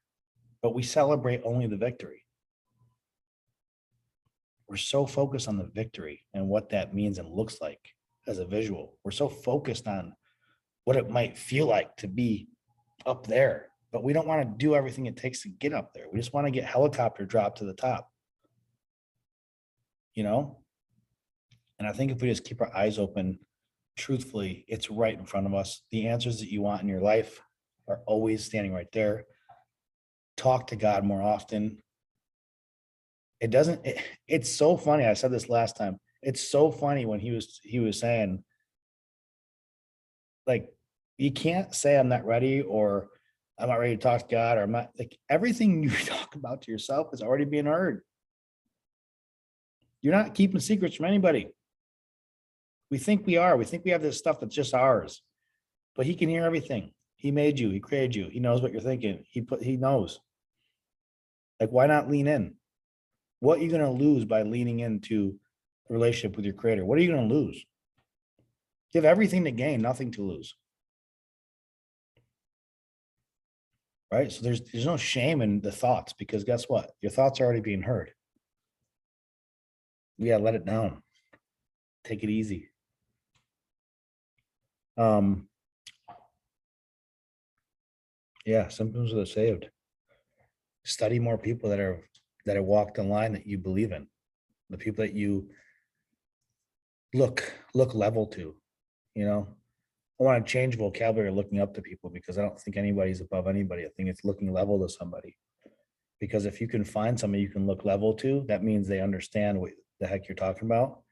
[SPEAKER 2] But we celebrate only the victory. We're so focused on the victory and what that means and looks like as a visual. We're so focused on what it might feel like to be up there, but we don't want to do everything it takes to get up there. We just want to get helicopter drop to the top. And I think if we just keep our eyes open, truthfully, it's right in front of us. The answers that you want in your life are always standing right there. Talk to God more often. It's so funny. I said this last time. It's so funny when he was saying, like, you can't say I'm not ready, or I'm not ready to talk to God, or I'm not, like, everything you talk about to yourself is already being heard. You're not keeping secrets from anybody. We think we are. We think we have this stuff that's just ours, but he can hear everything. He made you. He created you. He knows what you're thinking. He knows. Like, why not lean in? What are you going to lose by leaning into relationship with your creator, what are you going to lose? You have everything to gain, nothing to lose. Right? So there's no shame in the thoughts, because guess what? Your thoughts are already being heard. Yeah, let it down. Take it easy. Yeah, symptoms of the saved. Study more people that have walked the line that you believe in. The people that you look level to, you know. I want to change vocabulary looking up to people, because I don't think anybody's above anybody. I think it's looking level to somebody. Because if you can find somebody you can look level to, that means they understand what the heck you're talking about,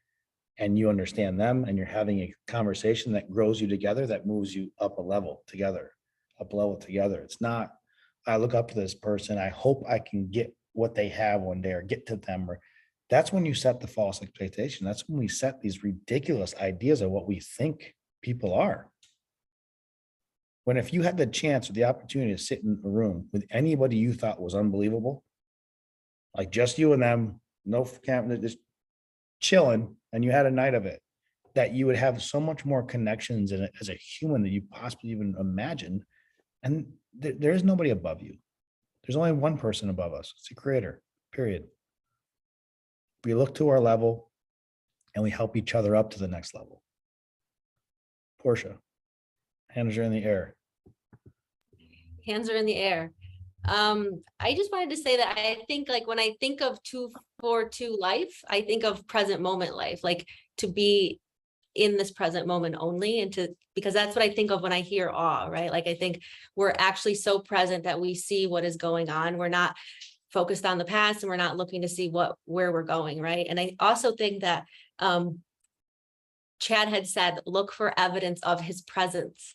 [SPEAKER 2] and you understand them, and you're having a conversation that grows you together, that moves you up a level together, It's not, I look up to this person, I hope I can get what they have one day or get to them, or that's when you set the false expectation. That's when we set these ridiculous ideas of what we think people are. When if you had the chance or the opportunity to sit in a room with anybody you thought was unbelievable, like just you and them, no camp, just chilling, and you had a night of it, that you would have so much more connections in it as a human that you possibly even imagined. And there is nobody above you. There's only one person above us. It's the creator, period. We look to our level and we help each other up to the next level. Portia, hands are in the air.
[SPEAKER 5] Hands are in the air. I just wanted to say that I think like when I think of 242 life, I think of present moment life, like to be in this present moment only, and because that's what I think of when I hear awe, right? Like I think we're actually so present that we see what is going on. We're not focused on the past, and we're not looking to see where we're going, right? And I also think that Chad had said, look for evidence of his presence.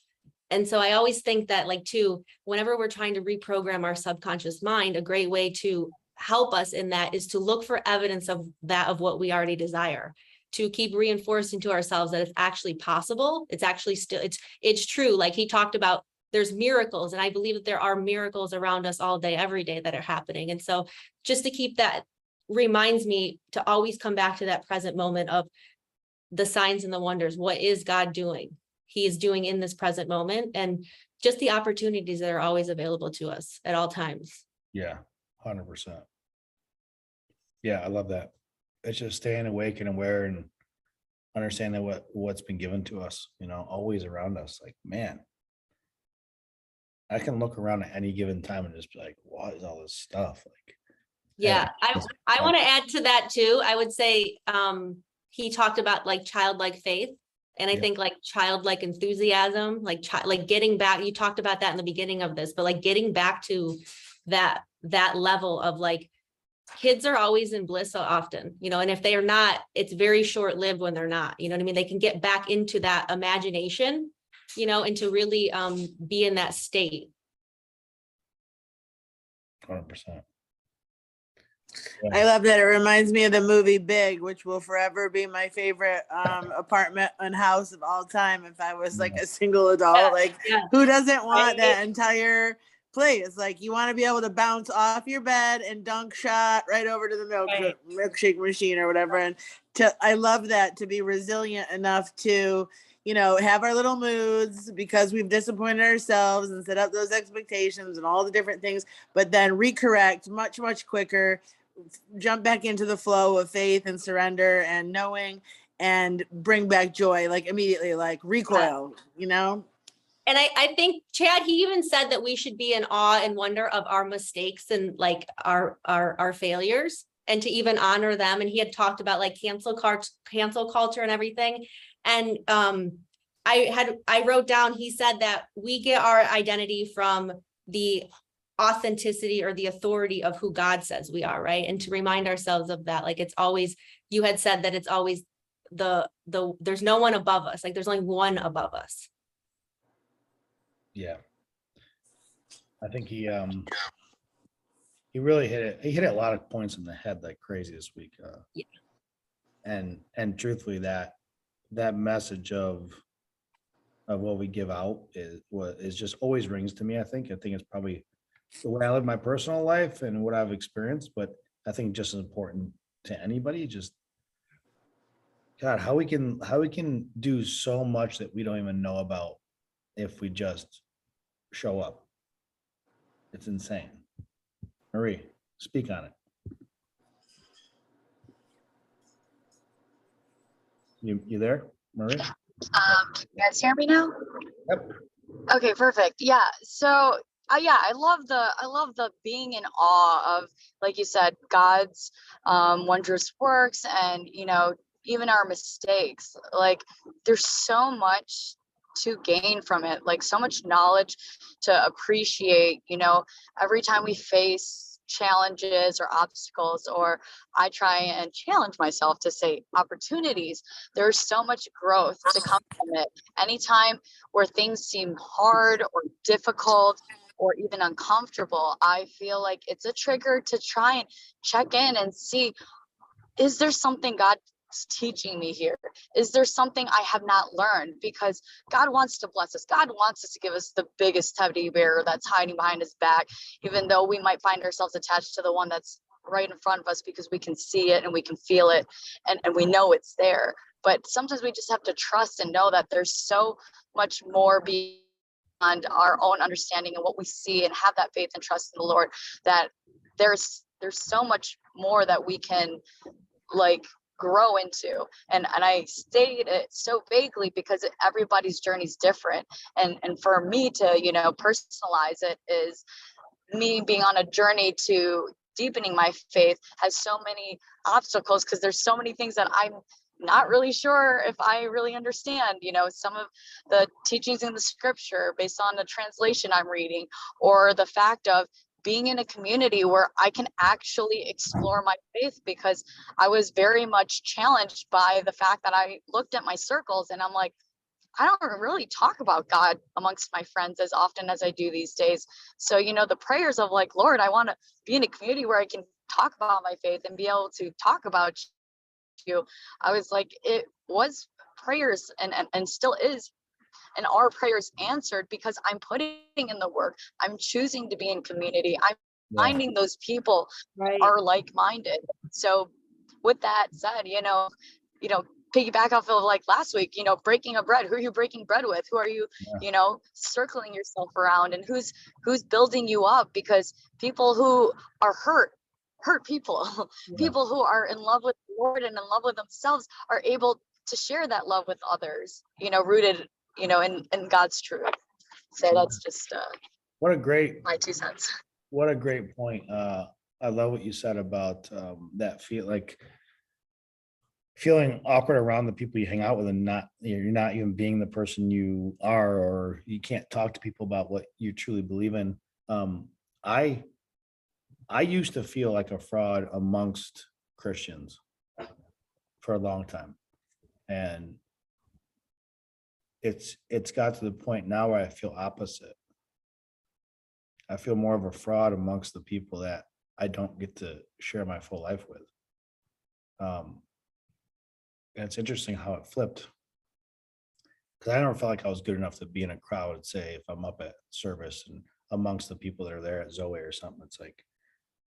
[SPEAKER 5] And so I always think that like too, whenever we're trying to reprogram our subconscious mind, a great way to help us in that is to look for evidence of that, of what we already desire, to keep reinforcing to ourselves that it's actually possible. It's actually still, it's true. Like he talked about, there's miracles, and I believe that there are miracles around us all day, every day that are happening. And so just to keep that reminds me to always come back to that present moment of the signs and the wonders. What is God doing? He is doing in this present moment, and just the opportunities that are always available to us at all times.
[SPEAKER 2] Yeah, 100%. Yeah, I love that. It's just staying awake and aware and understanding what's been given to us, always around us. Like, man, I can look around at any given time and just be like, what is all this stuff? Like,
[SPEAKER 5] Yeah, I want to add to that too. I would say he talked about like childlike faith. And I think like childlike enthusiasm, like getting back, you talked about that in the beginning of this, but like getting back to that level of like, kids are always in bliss so often, and if they are not, it's very short lived when they're not, you know what I mean? They can get back into that imagination, and to really be in that state.
[SPEAKER 2] 100%.
[SPEAKER 1] I love that. It reminds me of the movie Big, which will forever be my favorite apartment and house of all time. If I was like a single adult, who doesn't want that entire place? Like you want to be able to bounce off your bed and dunk shot right over to the milkshake machine or whatever. And I love that, to be resilient enough to, have our little moods because we've disappointed ourselves and set up those expectations and all the different things, but then recorrect much, much quicker, jump back into the flow of faith and surrender and knowing, and bring back joy, like immediately, like recoil, And
[SPEAKER 5] I think Chad, he even said that we should be in awe and wonder of our mistakes and like our failures, and to even honor them. And he had talked about like cancel culture and everything. And I wrote down, he said that we get our identity from the authenticity or the authority of who God says we are, right? And to remind ourselves of that, like it's always, you had said that it's always there's no one above us, like there's only one above us.
[SPEAKER 2] Yeah, I think he really hit it. He hit a lot of points in the head like crazy this week. And truthfully, that message of what we give out is just always rings to me. I think it's probably the way I live my personal life and what I've experienced, but I think just as important to anybody, just God, how we can do so much that we don't even know about if we just show up. It's insane. Marie, speak on it. You there, Marie?
[SPEAKER 4] Can you guys hear me now?
[SPEAKER 2] Yep.
[SPEAKER 4] Okay, perfect. Yeah. So, yeah, I love the being in awe of, like you said, God's wondrous works, and even our mistakes. Like, there's so much to gain from it, like so much knowledge to appreciate. Every time we face challenges or obstacles, or I try and challenge myself to say opportunities, there's so much growth to come from it. Anytime where things seem hard or difficult or even uncomfortable, I feel like it's a trigger to try and check in and see, is there something God's teaching me here? Is there something I have not learned? Because God wants to bless us. God wants us to give us the biggest teddy bear that's hiding behind his back, even though we might find ourselves attached to the one that's right in front of us because we can see it and we can feel it, and we know it's there. But sometimes we just have to trust and know that there's so much more beyond our own understanding and what we see, and have that faith and trust in the Lord, that there's so much more that we can like grow into. And I state it so vaguely because everybody's journey is different. And for me to personalize it is me being on a journey to deepening my faith has so many obstacles, because there's so many things that I'm not really sure if I really understand. Some of the teachings in the scripture based on the translation I'm reading, or the fact of being in a community where I can actually explore my faith, because I was very much challenged by the fact that I looked at my circles and I'm like, I don't really talk about God amongst my friends as often as I do these days. So, the prayers of like, Lord, I want to be in a community where I can talk about my faith and be able to talk about you. I was like, it was prayers and still is, and our prayers answered, because I'm putting in the work. I'm choosing to be in community. I'm finding those people
[SPEAKER 5] Right.
[SPEAKER 4] are like-minded. So with that said, piggyback off of like last week, breaking a bread. Who are you breaking bread with? Who are you, circling yourself around, and who's building you up? Because people who are hurt people, people who are in love with the Lord and in love with themselves are able to share that love with others, rooted, in God's truth. So that's just
[SPEAKER 2] What a great
[SPEAKER 4] my 2 cents.
[SPEAKER 2] What a great point. I love what you said about that feeling awkward around the people you hang out with, and you're not even being the person you are, or you can't talk to people about what you truly believe in. I used to feel like a fraud amongst Christians for a long time, and it's got to the point now where I feel opposite. I feel more of a fraud amongst the people that I don't get to share my full life with. And it's interesting how it flipped, because I never felt like I was good enough to be in a crowd. Say if I'm up at service and amongst the people that are there at ZOE or something, it's like,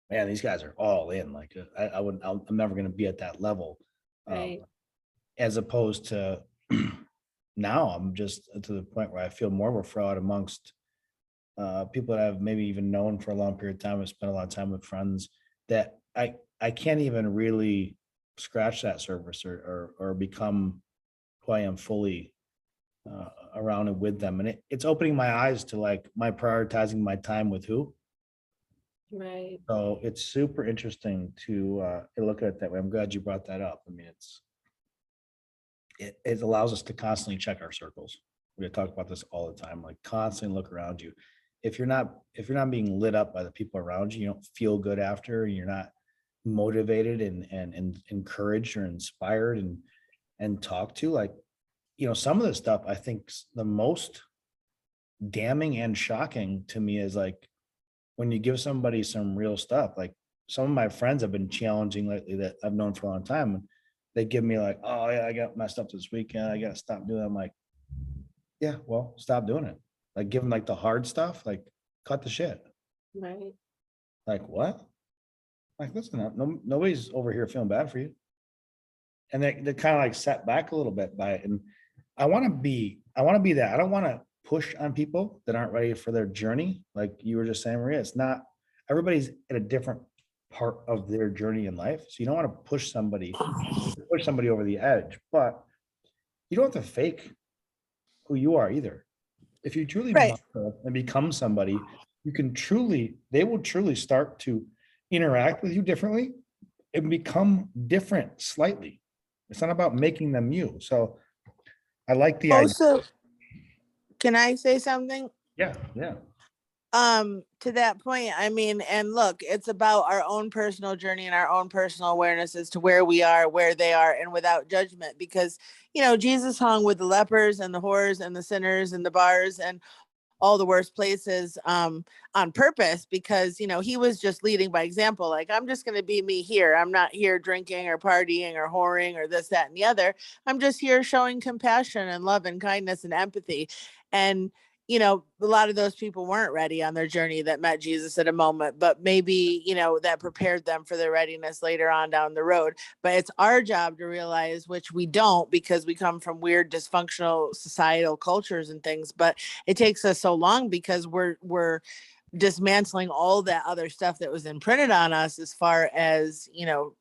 [SPEAKER 2] man, these guys are all in. Like I'm never going to be at that level.
[SPEAKER 5] Right.
[SPEAKER 2] As opposed to now, I'm just to the point where I feel more of a fraud amongst people that I've maybe even known for a long period of time. I've spent a lot of time with friends that I can't even really scratch that surface or become who I am fully around and with them. And it's opening my eyes to like my prioritizing my time with who.
[SPEAKER 5] Right.
[SPEAKER 2] So it's super interesting to look at it that way. I'm glad you brought that up. I mean, it allows us to constantly check our circles. We talk about this all the time, like constantly look around you. If you're not being lit up by the people around you, you don't feel good after, you're not motivated and encouraged or inspired and talked to, like, some of the stuff I think the most damning and shocking to me is like when you give somebody some real stuff. Like some of my friends have been challenging lately that I've known for a long time, and they give me like, oh yeah, I got messed up this weekend, I gotta stop doing it. I'm like, yeah, well, stop doing it. Like give them like the hard stuff, like cut the shit.
[SPEAKER 5] Right.
[SPEAKER 2] Like what? Like listen, nobody's over here feeling bad for you. and they're kind of like set back a little bit by it. And I want to be that. I don't want to push on people that aren't ready for their journey. Like you were just saying, Maria, it's not, everybody's at a different part of their journey in life. So you don't want to push somebody over the edge, but you don't have to fake who you are either. If you truly
[SPEAKER 1] Right.
[SPEAKER 2] mature and become somebody, you can truly, they will truly start to interact with you differently and become different slightly. It's not about making them you. So I like the idea.
[SPEAKER 1] Also, can I say something?
[SPEAKER 2] Yeah, yeah.
[SPEAKER 1] To that point, I mean, and look, it's about our own personal journey and our own personal awareness as to where we are, where they are, and without judgment. Because, you know, Jesus hung with the lepers and the whores and the sinners and the bars and all the worst places on purpose, because, you know, he was just leading by example. Like, I'm just going to be me here. I'm not here drinking or partying or whoring or this, that, and the other. I'm just here showing compassion and love and kindness and empathy. And, you know, a lot of those people weren't ready on their journey that met Jesus at a moment, but maybe, you know, that prepared them for their readiness later on down the road. But it's our job to realize, which we don't, because we come from weird, dysfunctional societal cultures and things, but it takes us so long because we're dismantling all that other stuff that was imprinted on us as far as, you know,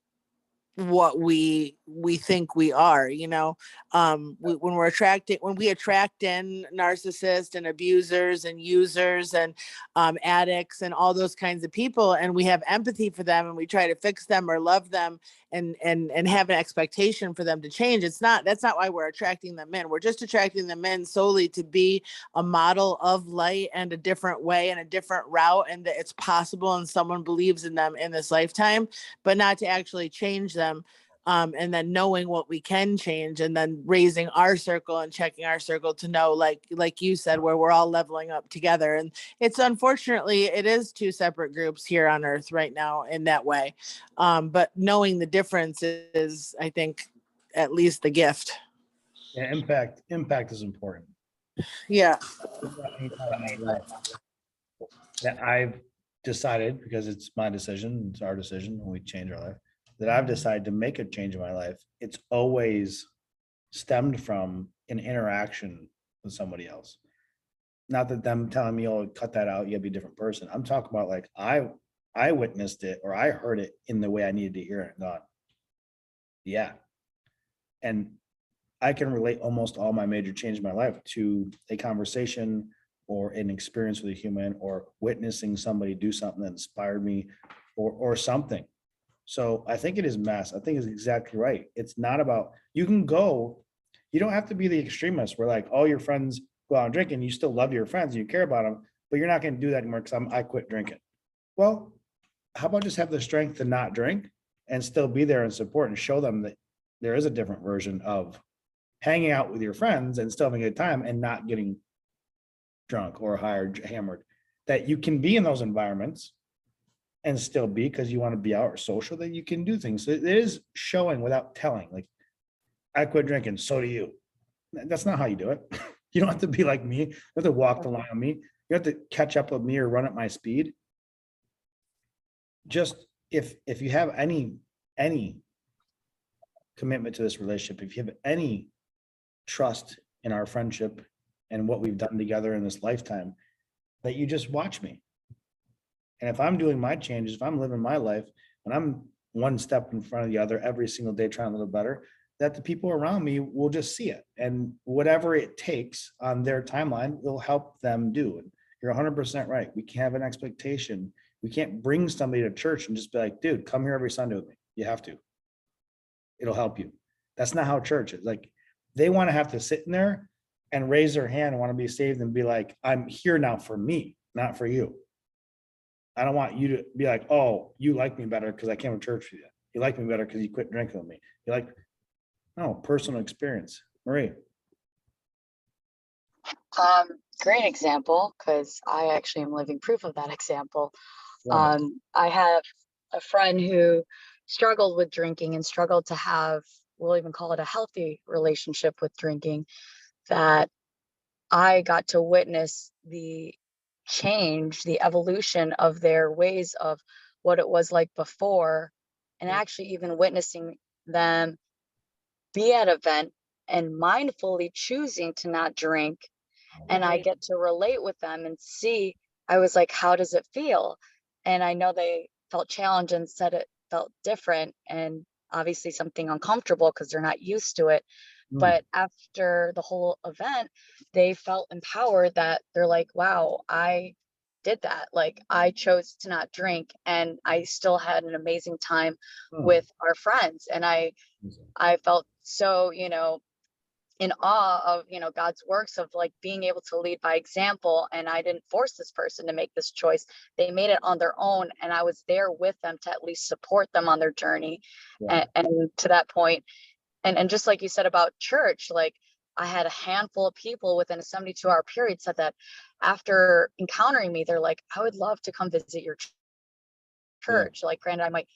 [SPEAKER 1] what we think we are, you know. When we attract in narcissists and abusers and users and addicts and all those kinds of people, and we have empathy for them and we try to fix them or love them and have an expectation for them to change, that's not why we're attracting them in. We're just attracting them in solely to be a model of light and a different way and a different route, and that it's possible and someone believes in them in this lifetime, but not to actually change them. And then knowing what we can change, and then raising our circle and checking our circle to know, like you said, where we're all leveling up together. And it's, unfortunately, it is two separate groups here on earth right now in that way. But knowing the difference is, I think, at least the gift.
[SPEAKER 2] Yeah, impact is important.
[SPEAKER 1] Yeah.
[SPEAKER 2] That I've decided, because it's my decision, it's our decision, when we change our life, that I've decided to make a change in my life, it's always stemmed from an interaction with somebody else. Not that them telling me, oh, cut that out, you gotta be a different person. I'm talking about like I witnessed it, or I heard it in the way I needed to hear it. God, yeah. And I can relate almost all my major change in my life to a conversation or an experience with a human, or witnessing somebody do something that inspired me, or something. So I think it is mass. I think it's exactly right. It's not about, you don't have to be the extremist where like all your friends go out and drink and you still love your friends and you care about them, but you're not going to do that anymore because I quit drinking. Well, how about just have the strength to not drink and still be there and support and show them that there is a different version of hanging out with your friends and still having a good time and not getting drunk or high or hammered, that you can be in those environments and still be, because you want to be out or social, that you can do things. So it is showing without telling. Like, I quit drinking, so do you. That's not how you do it. You don't have to be like me. You have to walk the line on me. You have to catch up with me or run at my speed. Just if you have any commitment to this relationship, if you have any trust in our friendship and what we've done together in this lifetime, that you just watch me. And if I'm doing my changes, if I'm living my life, and I'm one step in front of the other every single day trying to live better, that the people around me will just see it. And whatever it takes on their timeline will help them do. And you're 100% right. We can't have an expectation. We can't bring somebody to church and just be like, dude, come here every Sunday with me. You have to. It'll help you. That's not how church is. Like, they want to have to sit in there and raise their hand and want to be saved and be like, I'm here now for me, not for you. I don't want you to be like, oh, you like me better because I came to church with you. You like me better because you quit drinking with me. You like, no, personal experience. Marie.
[SPEAKER 4] Great example, because I actually am living proof of that example.
[SPEAKER 2] Wow.
[SPEAKER 4] I have a friend who struggled with drinking and struggled to have, we'll even call it a healthy relationship with drinking, that I got to witness the change, the evolution of their ways of what it was like before, and actually even witnessing them be at an event and mindfully choosing to not drink, and I
[SPEAKER 5] Right.
[SPEAKER 4] get to relate with them and see. I was like, how does it feel? And I know they felt challenged and said it felt different and obviously something uncomfortable because they're not used to it.
[SPEAKER 2] Mm.
[SPEAKER 4] But after the whole event, they felt empowered that they're like, wow, I did that. Like, I chose to not drink and I still had an amazing time
[SPEAKER 2] Mm.
[SPEAKER 4] with our friends. And I felt so, in awe of, God's works of like being able to lead by example. And I didn't force this person to make this choice. They made it on their own. And I was there with them to at least support them on their journey.
[SPEAKER 2] Yeah.
[SPEAKER 4] And to that point, and just like you said about church, like I had a handful of people within a 72-hour period said that after encountering me, they're like, I would love to come visit your
[SPEAKER 2] Yeah.
[SPEAKER 4] church. Like, granted, I might,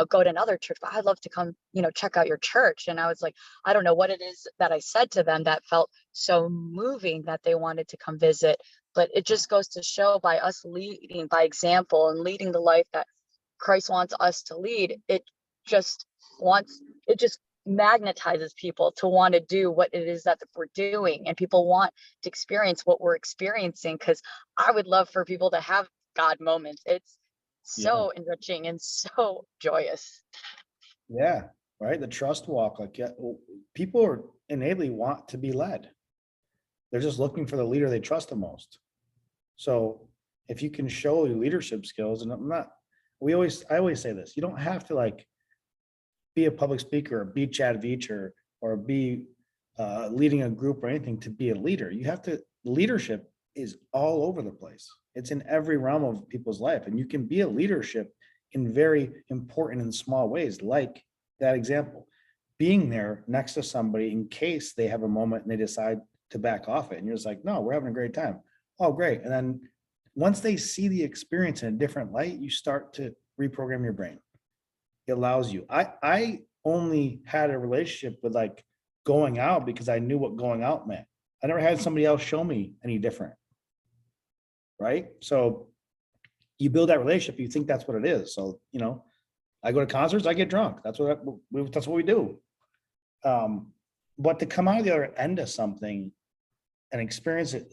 [SPEAKER 4] go to another church, but I'd love to come, check out your church. And I was like, I don't know what it is that I said to them that felt so moving that they wanted to come visit. But it just goes to show, by us leading by example and leading the life that Christ wants us to lead, just it just magnetizes people to want to do what it is that we're doing. And people want to experience what we're experiencing, because I would love for people to have God moments. It's
[SPEAKER 2] Yeah.
[SPEAKER 4] so enriching and so joyous.
[SPEAKER 2] Yeah. Right. The trust walk, like, yeah, people are innately want to be led. They're just looking for the leader they trust the most. So if you can show your leadership skills, and I always say this, you don't have to like be a public speaker or be Chad Veach or be leading a group or anything to be a leader. Leadership is all over the place. It's in every realm of people's life. And you can be a leadership in very important and small ways, like that example, being there next to somebody in case they have a moment and they decide to back off it. And you're just like, no, we're having a great time. Oh, great. And then once they see the experience in a different light, you start to reprogram your brain. It allows you. I only had a relationship with like going out because I knew what going out meant. I never had somebody else show me any different. Right. So you build that relationship, you think that's what it is. So, I go to concerts, I get drunk. That's what we do. But to come out of the other end of something and experience it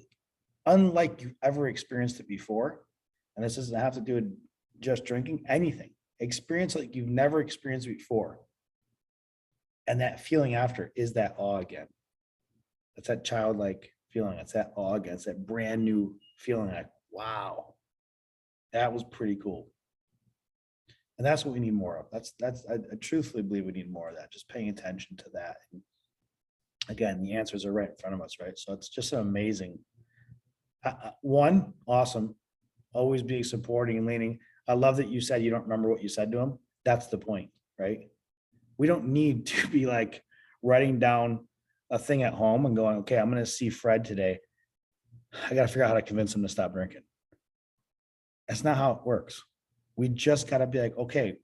[SPEAKER 2] unlike you've ever experienced it before, and this doesn't have to do with just drinking, anything, experience like you've never experienced before. And that feeling after is that awe again. It's that childlike feeling. It's that awe again. It's that brand new feeling like, wow, that was pretty cool. And that's what we need more of. I truthfully believe we need more of that, just paying attention to that. And again, the answers are right in front of us, right? So it's just an amazing, one, awesome, always being supporting and leaning. I love that you said you don't remember what you said to him. That's the point, right? We don't need to be like writing down a thing at home and going, okay, I'm going to see Fred today. I got to figure out how to convince him to stop drinking. That's not how it works. We just got to be like, okay,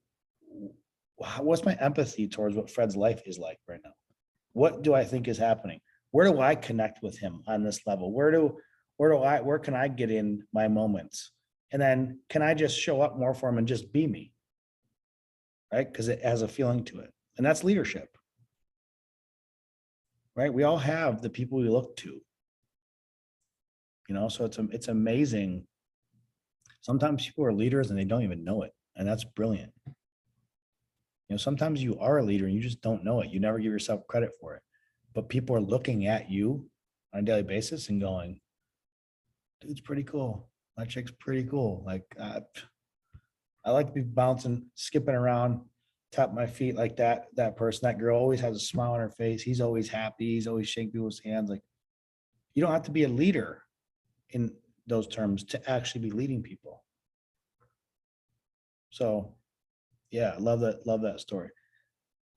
[SPEAKER 2] what's my empathy towards what Fred's life is like right now? What do I think is happening? Where do I connect with him on this level? Where can I get in my moments? And then can I just show up more for him and just be me? Right? Because it has a feeling to it. And that's leadership. Right? We all have the people we look to. So it's amazing. Sometimes people are leaders and they don't even know it. And that's brilliant. Sometimes you are a leader and you just don't know it. You never give yourself credit for it. But people are looking at you on a daily basis and going, dude's pretty cool. That chick's pretty cool. Like, I like to be bouncing, skipping around, tap my feet like that person. That girl always has a smile on her face. He's always happy. He's always shaking people's hands. Like, you don't have to be a leader in those terms to actually be leading people. So yeah, I love that story.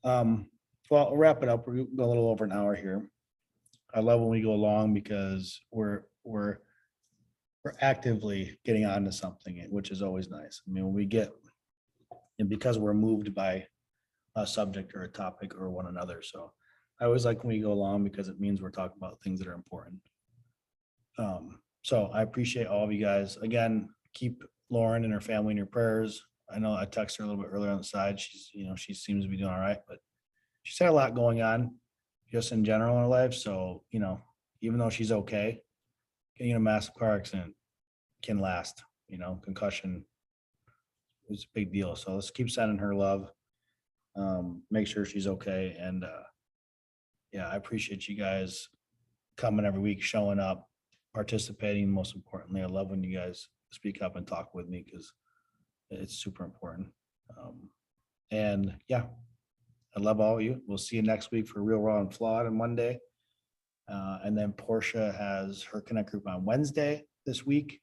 [SPEAKER 2] Well, I'll wrap it up. We're a little over an hour here. I love when we go long because we're actively getting onto something, which is always nice. I mean, when we get, and because we're moved by a subject or a topic or one another. So I always like when we go long because it means we're talking about things that are important. So I appreciate all of you guys. Again, keep Lauren and her family in your prayers. I know I texted her a little bit earlier on the side. She's, she seems to be doing all right, but she's had a lot going on just in general in her life. So, you know, even though she's okay, getting in a massive car accident can last, you know, concussion is a big deal. So let's keep sending her love. Make sure she's okay. And yeah, I appreciate you guys coming every week, showing up, participating. Most importantly, I love when you guys speak up and talk with me because it's super important. And yeah, I love all of you. We'll see you next week for Real Raw and Flawed on Monday. And then Portia has her Connect group on Wednesday this week.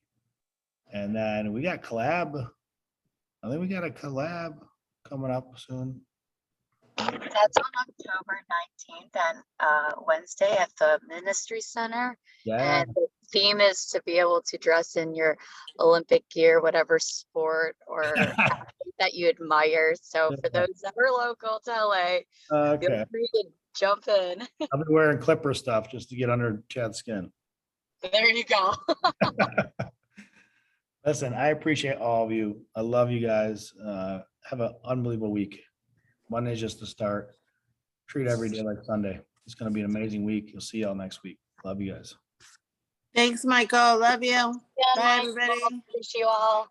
[SPEAKER 2] And then we got collab. I think we got a collab coming up soon.
[SPEAKER 4] That's on October 19th and Wednesday at the Ministry Center.
[SPEAKER 2] Yeah.
[SPEAKER 4] And the theme is to be able to dress in your Olympic gear, whatever sport or athlete that you admire. So for those that are local to LA,
[SPEAKER 2] Okay.
[SPEAKER 4] feel free to jump in.
[SPEAKER 2] I'll be wearing Clipper stuff just to get under Chad's skin.
[SPEAKER 4] There you go.
[SPEAKER 2] Listen, I appreciate all of you. I love you guys. Have an unbelievable week. Monday's just the start. Treat every day like Sunday. It's going to be an amazing week. You'll see y'all next week. Love you guys.
[SPEAKER 1] Thanks, Michael. Love you.
[SPEAKER 4] Yeah,
[SPEAKER 1] Bye,
[SPEAKER 4] Mike,
[SPEAKER 1] everybody.
[SPEAKER 4] Appreciate you all.